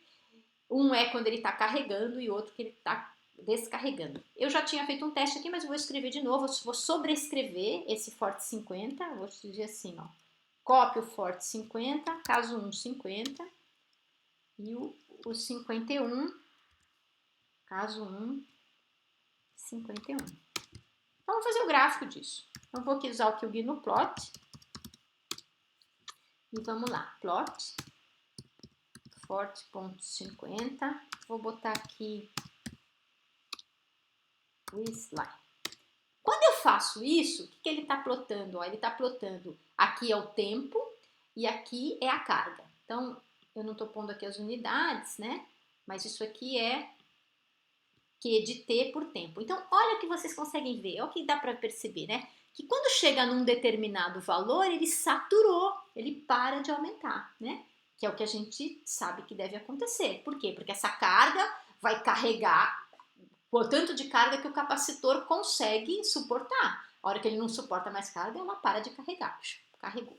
Um é quando ele está carregando e outro que ele está descarregando. Eu já tinha feito um teste aqui, mas vou escrever de novo, vou sobrescrever esse forte50, vou dizer assim, ó. Copio o forte50, caso 1, 50, e o 51, caso 1, 51. Então, vamos fazer o gráfico disso. Então, vou aqui usar o QGIS no plot. E vamos lá. Plot. Forte.50. Vou botar aqui o slide. Quando eu faço isso, o que ele está plotando? Ó, ele está plotando aqui é o tempo e aqui é a carga. Então, eu não estou pondo aqui as unidades, né? Mas isso aqui é Q de T por tempo. Então, olha o que vocês conseguem ver, olha o que dá para perceber, né? Que quando chega num determinado valor, ele saturou, ele para de aumentar, né? Que é o que a gente sabe que deve acontecer. Por quê? Porque essa carga vai carregar o tanto de carga que o capacitor consegue suportar. A hora que ele não suporta mais carga, ela para de carregar. Carregou.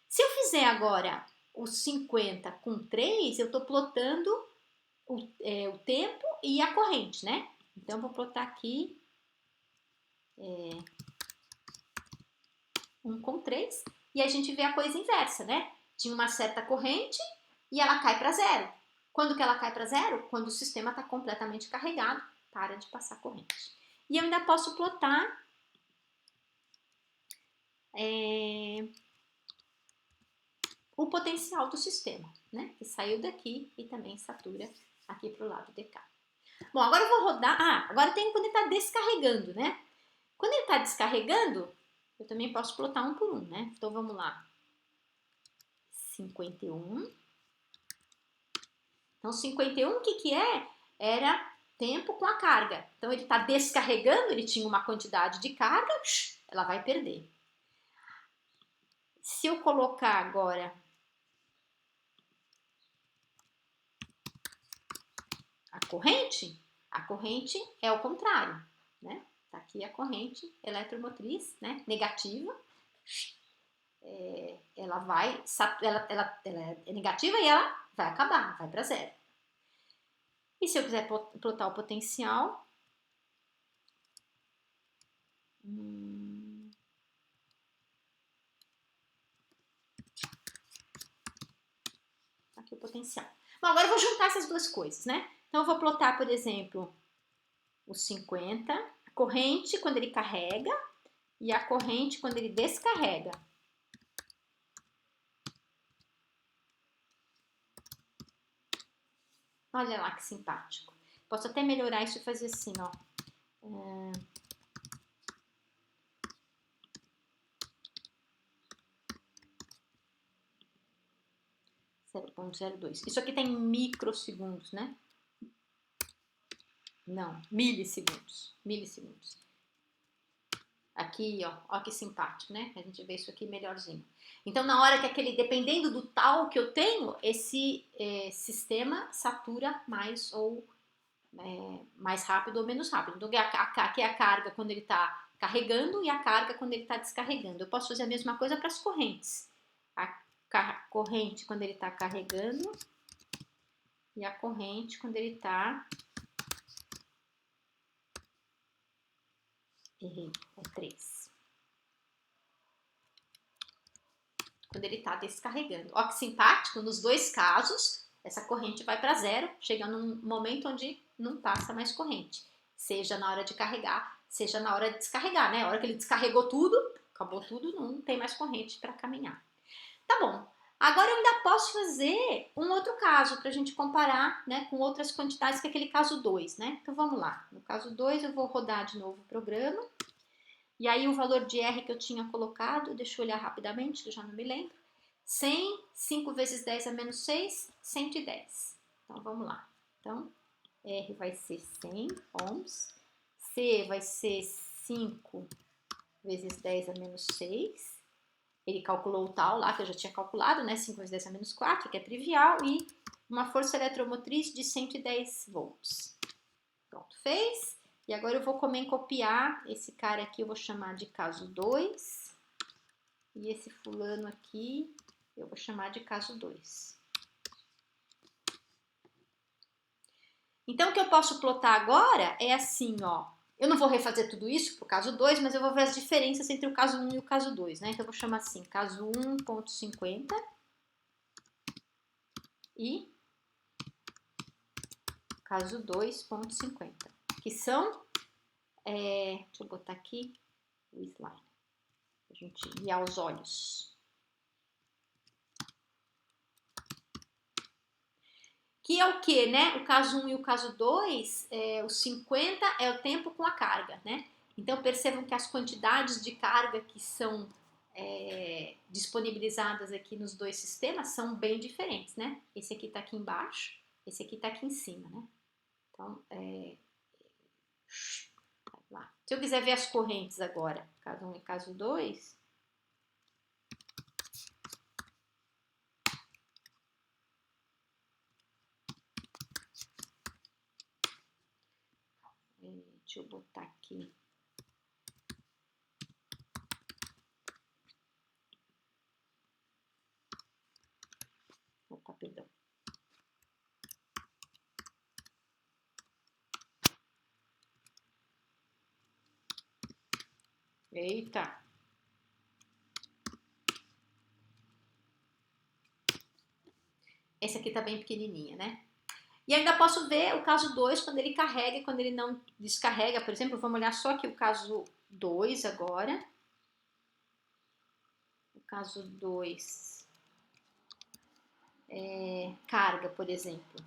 Se eu fizer agora o 50 com 3, eu estou plotando o tempo e a corrente, né? Então, vou plotar aqui 1 com 3 e a gente vê a coisa inversa, né? Tinha uma certa corrente e ela cai para zero. Quando que ela cai para zero? Quando o sistema está completamente carregado, para de passar corrente. E eu ainda posso plotar o potencial do sistema, né? Que saiu daqui e também satura aqui para o lado de cá. Bom, agora eu vou rodar... agora tem quando ele está descarregando, né? Quando ele está descarregando, eu também posso plotar um por um, né? Então, vamos lá. 51. Então, 51, o que é? Era tempo com a carga. Então, ele está descarregando, ele tinha uma quantidade de carga, ela vai perder. Se eu colocar agora a corrente é o contrário, né? Tá aqui a corrente eletromotriz, né? Negativa. Ela vai, ela é negativa e ela vai acabar, vai para zero. E se eu quiser plotar o potencial, aqui o potencial. Bom, agora eu vou juntar essas duas coisas, né? Então eu vou plotar, por exemplo, o 50, a corrente quando ele carrega e a corrente quando ele descarrega. Olha lá que simpático. Posso até melhorar isso e fazer assim, ó. 0,02. Isso aqui tem microsegundos, né? Não, milissegundos. Milissegundos. Aqui, ó que simpático, né? A gente vê isso aqui melhorzinho. Então, na hora que dependendo do tal que eu tenho, esse sistema satura mais ou mais rápido ou menos rápido. Então, aqui é a carga quando ele está carregando e a carga quando ele está descarregando. Eu posso fazer a mesma coisa para as correntes. A corrente quando ele está carregando e a corrente quando ele está... Errei, é 3. Quando ele está descarregando. Ó que simpático, nos dois casos, essa corrente vai para 0, chega num momento onde não passa mais corrente. Seja na hora de carregar, seja na hora de descarregar, né? A hora que ele descarregou tudo, acabou tudo, não tem mais corrente para caminhar. Tá bom. Agora eu ainda posso fazer um outro caso para a gente comparar, né, com outras quantidades que é aquele caso 2, né? Então vamos lá. No caso 2 eu vou rodar de novo o programa. E aí o valor de R que eu tinha colocado, deixa eu olhar rapidamente, que eu já não me lembro. 100, 5 vezes 10 é menos 6, 110. Então vamos lá. Então R vai ser 100 ohms. C vai ser 5 vezes 10 é menos 6. Ele calculou o tal lá que eu já tinha calculado, né? 5 vezes 10 é menos 4, que é trivial. E uma força eletromotriz de 110 volts. Pronto, fez. E agora eu vou também copiar esse cara aqui, eu vou chamar de caso 2. E esse fulano aqui, eu vou chamar de caso 2. Então, o que eu posso plotar agora é assim, ó. Eu não vou refazer tudo isso para o caso 2, mas eu vou ver as diferenças entre o caso 1 e o caso 2, né? Então, eu vou chamar assim, caso 1.50 e caso 2.50, que são... deixa eu botar aqui o slide, para a gente guiar os olhos. Que é o que, né? O caso 1 e o caso 2, o 50 é o tempo com a carga, né? Então percebam que as quantidades de carga que são disponibilizadas aqui nos dois sistemas são bem diferentes, né? Esse aqui está aqui embaixo, esse aqui está aqui em cima, né? Então, lá. Se eu quiser ver as correntes agora, caso 1 e caso 2, deixa eu botar aqui. Opa, perdão. Eita! Essa aqui tá bem pequenininha, né? E ainda posso ver o caso 2 quando ele carrega e quando ele não descarrega. Por exemplo, vamos olhar só aqui o caso 2 agora. O caso 2 carga, por exemplo,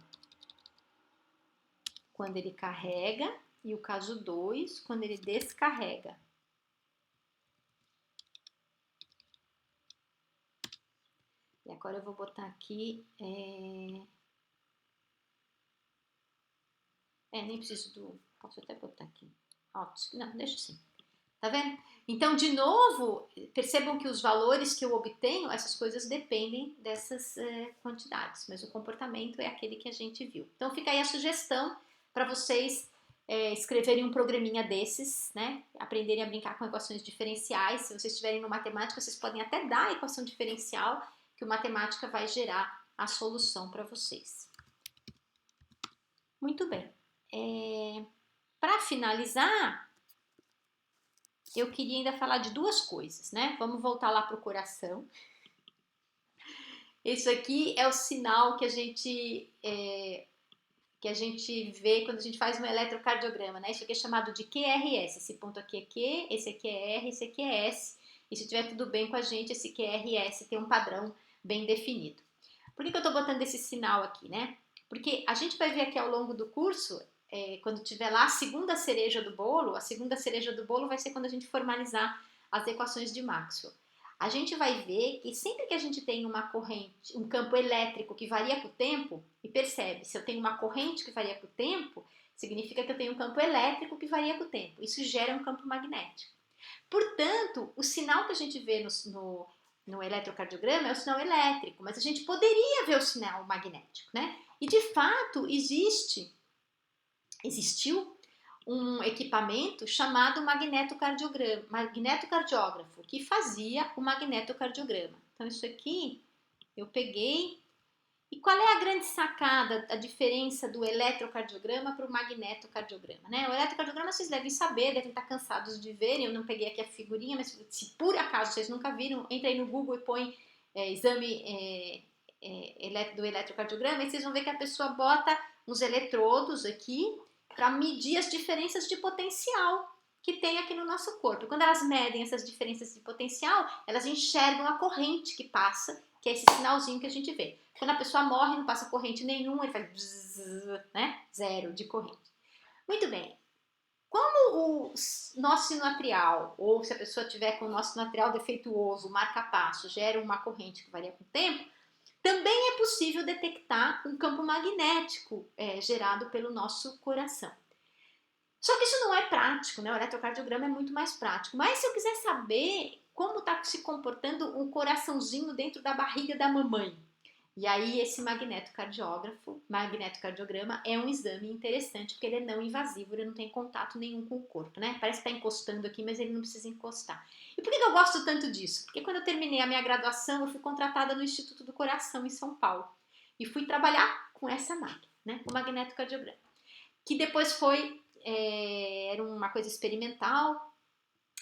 quando ele carrega, e o caso 2 quando ele descarrega. E agora eu vou botar aqui... nem preciso do... Posso até botar aqui. Não, deixa assim. Tá vendo? Então, de novo, percebam que os valores que eu obtenho, essas coisas dependem dessas quantidades, mas o comportamento é aquele que a gente viu. Então, fica aí a sugestão para vocês escreverem um programinha desses, né? Aprenderem a brincar com equações diferenciais. Se vocês estiverem no matemática, vocês podem até dar a equação diferencial, que o matemática vai gerar a solução para vocês. Muito bem. Para finalizar, eu queria ainda falar de duas coisas, né? Vamos voltar lá para o coração. Isso aqui é o sinal que a gente vê quando a gente faz um eletrocardiograma, né? Isso aqui é chamado de QRS. Esse ponto aqui é Q, esse aqui é R, esse aqui é S. E se tiver tudo bem com a gente, esse QRS tem um padrão bem definido. Por que eu estou botando esse sinal aqui, né? Porque a gente vai ver aqui ao longo do curso, quando tiver lá a segunda cereja do bolo, a segunda cereja do bolo vai ser quando a gente formalizar as equações de Maxwell. A gente vai ver que sempre que a gente tem uma corrente, um campo elétrico que varia com o tempo, e percebe, se eu tenho uma corrente que varia com o tempo, significa que eu tenho um campo elétrico que varia com o tempo. Isso gera um campo magnético. Portanto, o sinal que a gente vê no eletrocardiograma é o sinal elétrico, mas a gente poderia ver o sinal magnético, né? E de fato existiu um equipamento chamado magnetocardiógrafo, que fazia o magnetocardiograma. Então isso aqui eu peguei. E qual é a grande sacada, a diferença do eletrocardiograma para o magnetocardiograma, né? O eletrocardiograma vocês devem saber, devem estar cansados de verem, eu não peguei aqui a figurinha, mas se por acaso vocês nunca viram, entra aí no Google e põe exame do eletrocardiograma e vocês vão ver que a pessoa bota uns eletrodos aqui para medir as diferenças de potencial que tem aqui no nosso corpo. Quando elas medem essas diferenças de potencial, elas enxergam a corrente que passa, que é esse sinalzinho que a gente vê. Quando a pessoa morre, não passa corrente nenhuma, ele faz bzzz, né? Zero de corrente. Muito bem. Como o nosso sino atrial, ou se a pessoa tiver com o nosso sino atrial defeituoso, marca-passo, gera uma corrente que varia com o tempo, também é possível detectar um campo magnético gerado pelo nosso coração. Só que isso não é prático, né? O eletrocardiograma é muito mais prático. Mas se eu quiser saber como está se comportando um coraçãozinho dentro da barriga da mamãe, e aí esse magnetocardiograma é um exame interessante, porque ele é não invasivo, ele não tem contato nenhum com o corpo, né? Parece que está encostando aqui, mas ele não precisa encostar. E por que eu gosto tanto disso? Porque quando eu terminei a minha graduação, eu fui contratada no Instituto do Coração, em São Paulo. E fui trabalhar com essa máquina, né? O magnetocardiograma. Que depois era uma coisa experimental,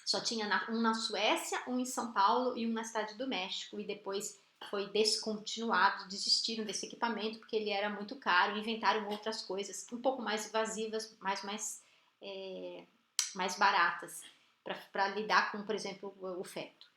só tinha um na Suécia, um em São Paulo e um na Cidade do México, e depois foi descontinuado, desistiram desse equipamento porque ele era muito caro, inventaram outras coisas um pouco mais invasivas, mais baratas para lidar com, por exemplo, o feto.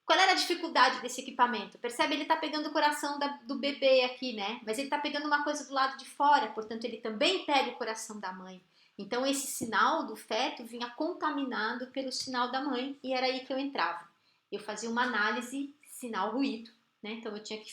Qual era a dificuldade desse equipamento? Percebe, ele está pegando o coração do bebê aqui, né? Mas ele está pegando uma coisa do lado de fora, portanto ele também pega o coração da mãe. Então esse sinal do feto vinha contaminado pelo sinal da mãe e era aí que eu entrava. Eu fazia uma análise sinal-ruído, né? Então eu tinha que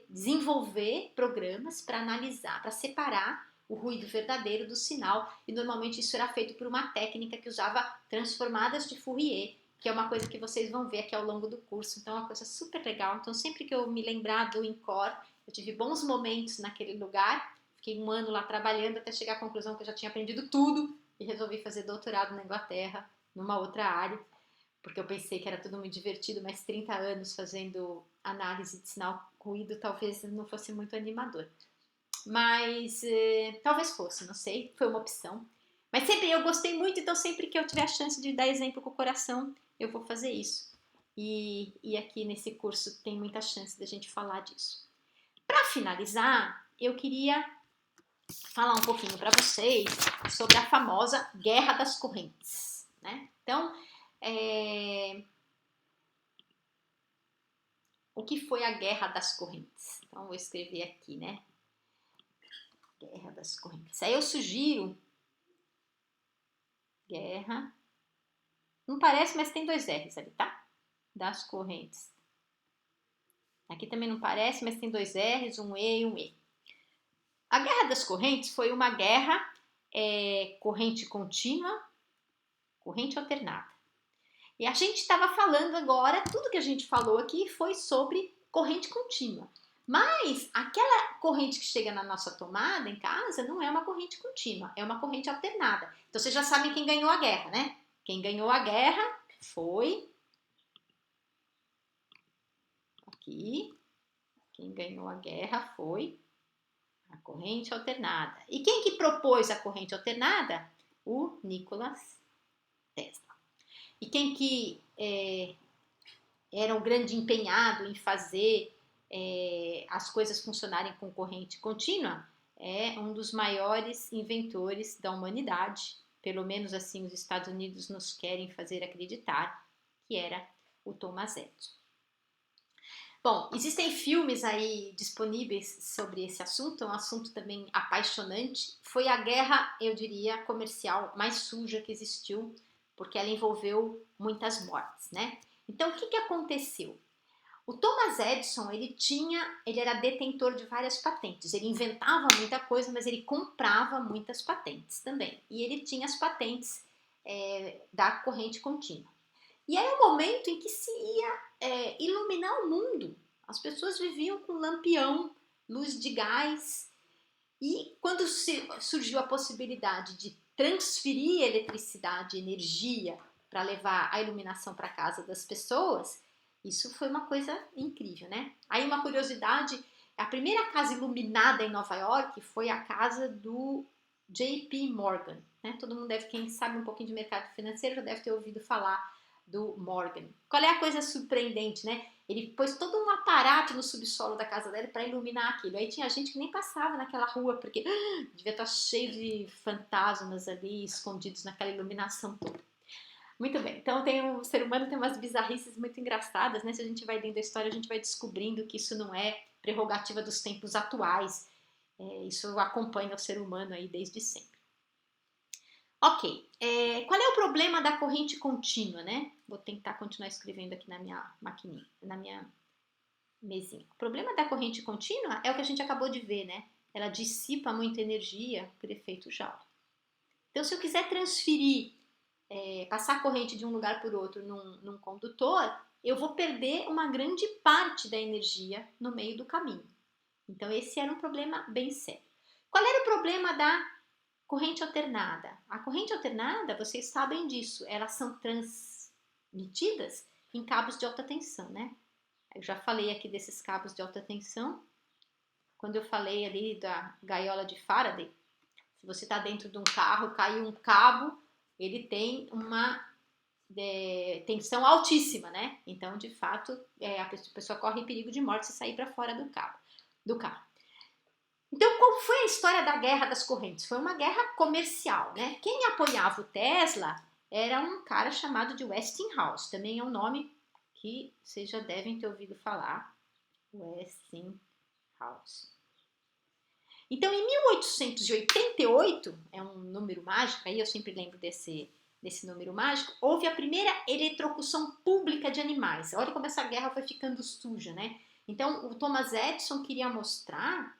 desenvolver programas para analisar, para separar o ruído verdadeiro do sinal, e normalmente isso era feito por uma técnica que usava transformadas de Fourier, que é uma coisa que vocês vão ver aqui ao longo do curso. Então é uma coisa super legal. Então sempre que eu me lembrar do INCOR, eu tive bons momentos naquele lugar, fiquei um ano lá trabalhando até chegar à conclusão que eu já tinha aprendido tudo e resolvi fazer doutorado na Inglaterra, numa outra área, porque eu pensei que era tudo muito divertido, mas 30 anos fazendo análise de sinal ruído talvez não fosse muito animador. Mas talvez fosse, não sei, foi uma opção. Mas sempre eu gostei muito, então sempre que eu tiver a chance de dar exemplo com o coração, eu vou fazer isso. E aqui nesse curso tem muita chance da gente falar disso. Para finalizar, eu queria falar um pouquinho para vocês sobre a famosa Guerra das Correntes, né? Então, o que foi a Guerra das Correntes? Então, vou escrever aqui, né? Guerra das Correntes. Aí eu sugiro Guerra. Não parece, mas tem 2 R's ali, tá? Das Correntes. Aqui também não parece, mas tem 2 R's, um E e um E. A Guerra das Correntes foi uma guerra corrente contínua, corrente alternada. E a gente estava falando agora, tudo que a gente falou aqui foi sobre corrente contínua. Mas aquela corrente que chega na nossa tomada em casa não é uma corrente contínua, é uma corrente alternada. Então vocês já sabem quem ganhou a guerra, né? Quem ganhou a guerra foi... Aqui. Quem ganhou a guerra foi a corrente alternada. E quem que propôs a corrente alternada? O Nikola Tesla. E quem que era um grande empenhado em fazer as coisas funcionarem com corrente contínua? É um dos maiores inventores da humanidade, pelo menos assim os Estados Unidos nos querem fazer acreditar, que era o Thomas Edison. Bom, existem filmes aí disponíveis sobre esse assunto, é um assunto também apaixonante. Foi a guerra, eu diria, comercial mais suja que existiu, porque ela envolveu muitas mortes, né? Então, o que aconteceu? O Thomas Edison, ele era detentor de várias patentes. Ele inventava muita coisa, mas ele comprava muitas patentes também. E ele tinha as patentes da corrente contínua. E era um momento em que se ia iluminar o mundo. As pessoas viviam com lampião, luz de gás. E quando surgiu a possibilidade de transferir eletricidade, energia, para levar a iluminação para a casa das pessoas, Isso foi uma coisa incrível, né? Aí uma curiosidade, a primeira casa iluminada em Nova York foi a casa do JP Morgan, né? Todo mundo deve, quem sabe um pouquinho de mercado financeiro já deve ter ouvido falar do Morgan. Qual é a coisa surpreendente, né? Ele pôs todo um aparato no subsolo da casa dele para iluminar aquilo. Aí tinha gente que nem passava naquela rua porque devia estar cheio de fantasmas ali escondidos naquela iluminação toda. Muito bem, então o ser humano tem umas bizarrices muito engraçadas, né? Se a gente vai lendo a história, a gente vai descobrindo que isso não é prerrogativa dos tempos atuais. Isso acompanha o ser humano aí desde sempre. Ok, qual é o problema da corrente contínua, né? Vou tentar continuar escrevendo aqui na minha maquininha, na minha mesinha. O problema da corrente contínua é o que a gente acabou de ver, né? Ela dissipa muita energia por efeito Joule. Então, se eu quiser transferir, passar a corrente de um lugar por outro num condutor, eu vou perder uma grande parte da energia no meio do caminho. Então, esse era um problema bem sério. Qual era o problema da corrente alternada? A corrente alternada, vocês sabem disso, elas são transmitidas em cabos de alta tensão, né? Eu já falei aqui desses cabos de alta tensão, quando eu falei ali da gaiola de Faraday. Se você está dentro de um carro, caiu um cabo, ele tem uma tensão altíssima, né? Então, de fato, a pessoa corre perigo de morte se sair para fora do carro. Então, qual foi a história da Guerra das Correntes? Foi uma guerra comercial, né? Quem apoiava o Tesla era um cara chamado de Westinghouse. Também é um nome que vocês já devem ter ouvido falar. Westinghouse. Então, em 1888, é um número mágico, aí eu sempre lembro desse número mágico, houve a primeira eletrocução pública de animais. Olha como essa guerra foi ficando suja, né? Então, o Thomas Edison queria mostrar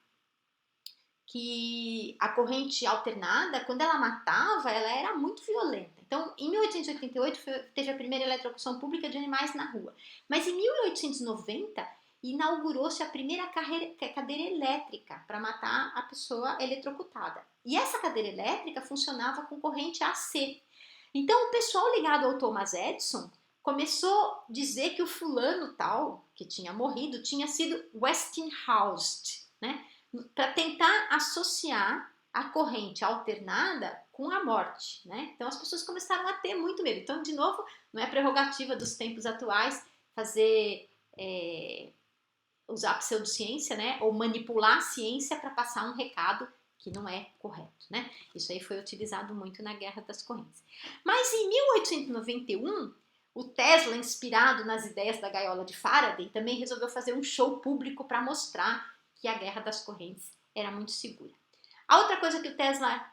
que a corrente alternada, quando ela matava, ela era muito violenta. Então, em 1888, teve a primeira eletrocução pública de animais na rua. Mas em 1890, inaugurou-se a primeira cadeira elétrica para matar a pessoa eletrocutada. E essa cadeira elétrica funcionava com corrente AC. Então, o pessoal ligado ao Thomas Edison começou a dizer que o fulano tal, que tinha morrido, tinha sido Westinghoused, né? Para tentar associar a corrente alternada com a morte, né? Então as pessoas começaram a ter muito medo. Então, de novo, não é prerrogativa dos tempos atuais fazer usar a pseudociência, né? Ou manipular a ciência para passar um recado que não é correto, né? Isso aí foi utilizado muito na Guerra das Correntes. Mas em 1891, o Tesla, inspirado nas ideias da gaiola de Faraday, também resolveu fazer um show público para mostrar que a Guerra das Correntes era muito segura. A outra coisa que o Tesla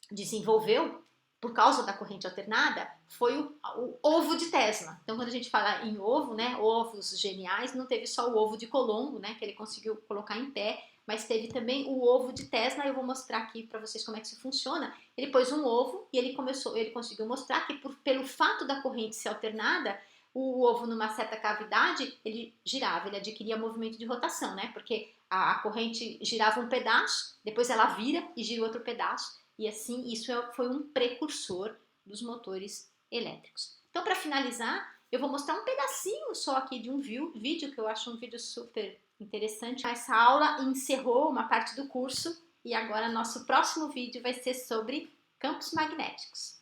desenvolveu, por causa da corrente alternada, foi o ovo de Tesla. Então, quando a gente fala em ovo, né, ovos geniais, não teve só o ovo de Colombo, né, que ele conseguiu colocar em pé, mas teve também o ovo de Tesla. Eu vou mostrar aqui para vocês como é que isso funciona. Ele pôs um ovo e ele conseguiu mostrar que pelo fato da corrente ser alternada, o ovo numa certa cavidade, ele girava, ele adquiria movimento de rotação, né? Porque a corrente girava um pedaço, depois ela vira e gira outro pedaço, e assim isso foi um precursor dos motores elétricos. Então, para finalizar, eu vou mostrar um pedacinho só aqui de um vídeo que eu acho um vídeo super interessante. Essa aula encerrou uma parte do curso e agora nosso próximo vídeo vai ser sobre campos magnéticos.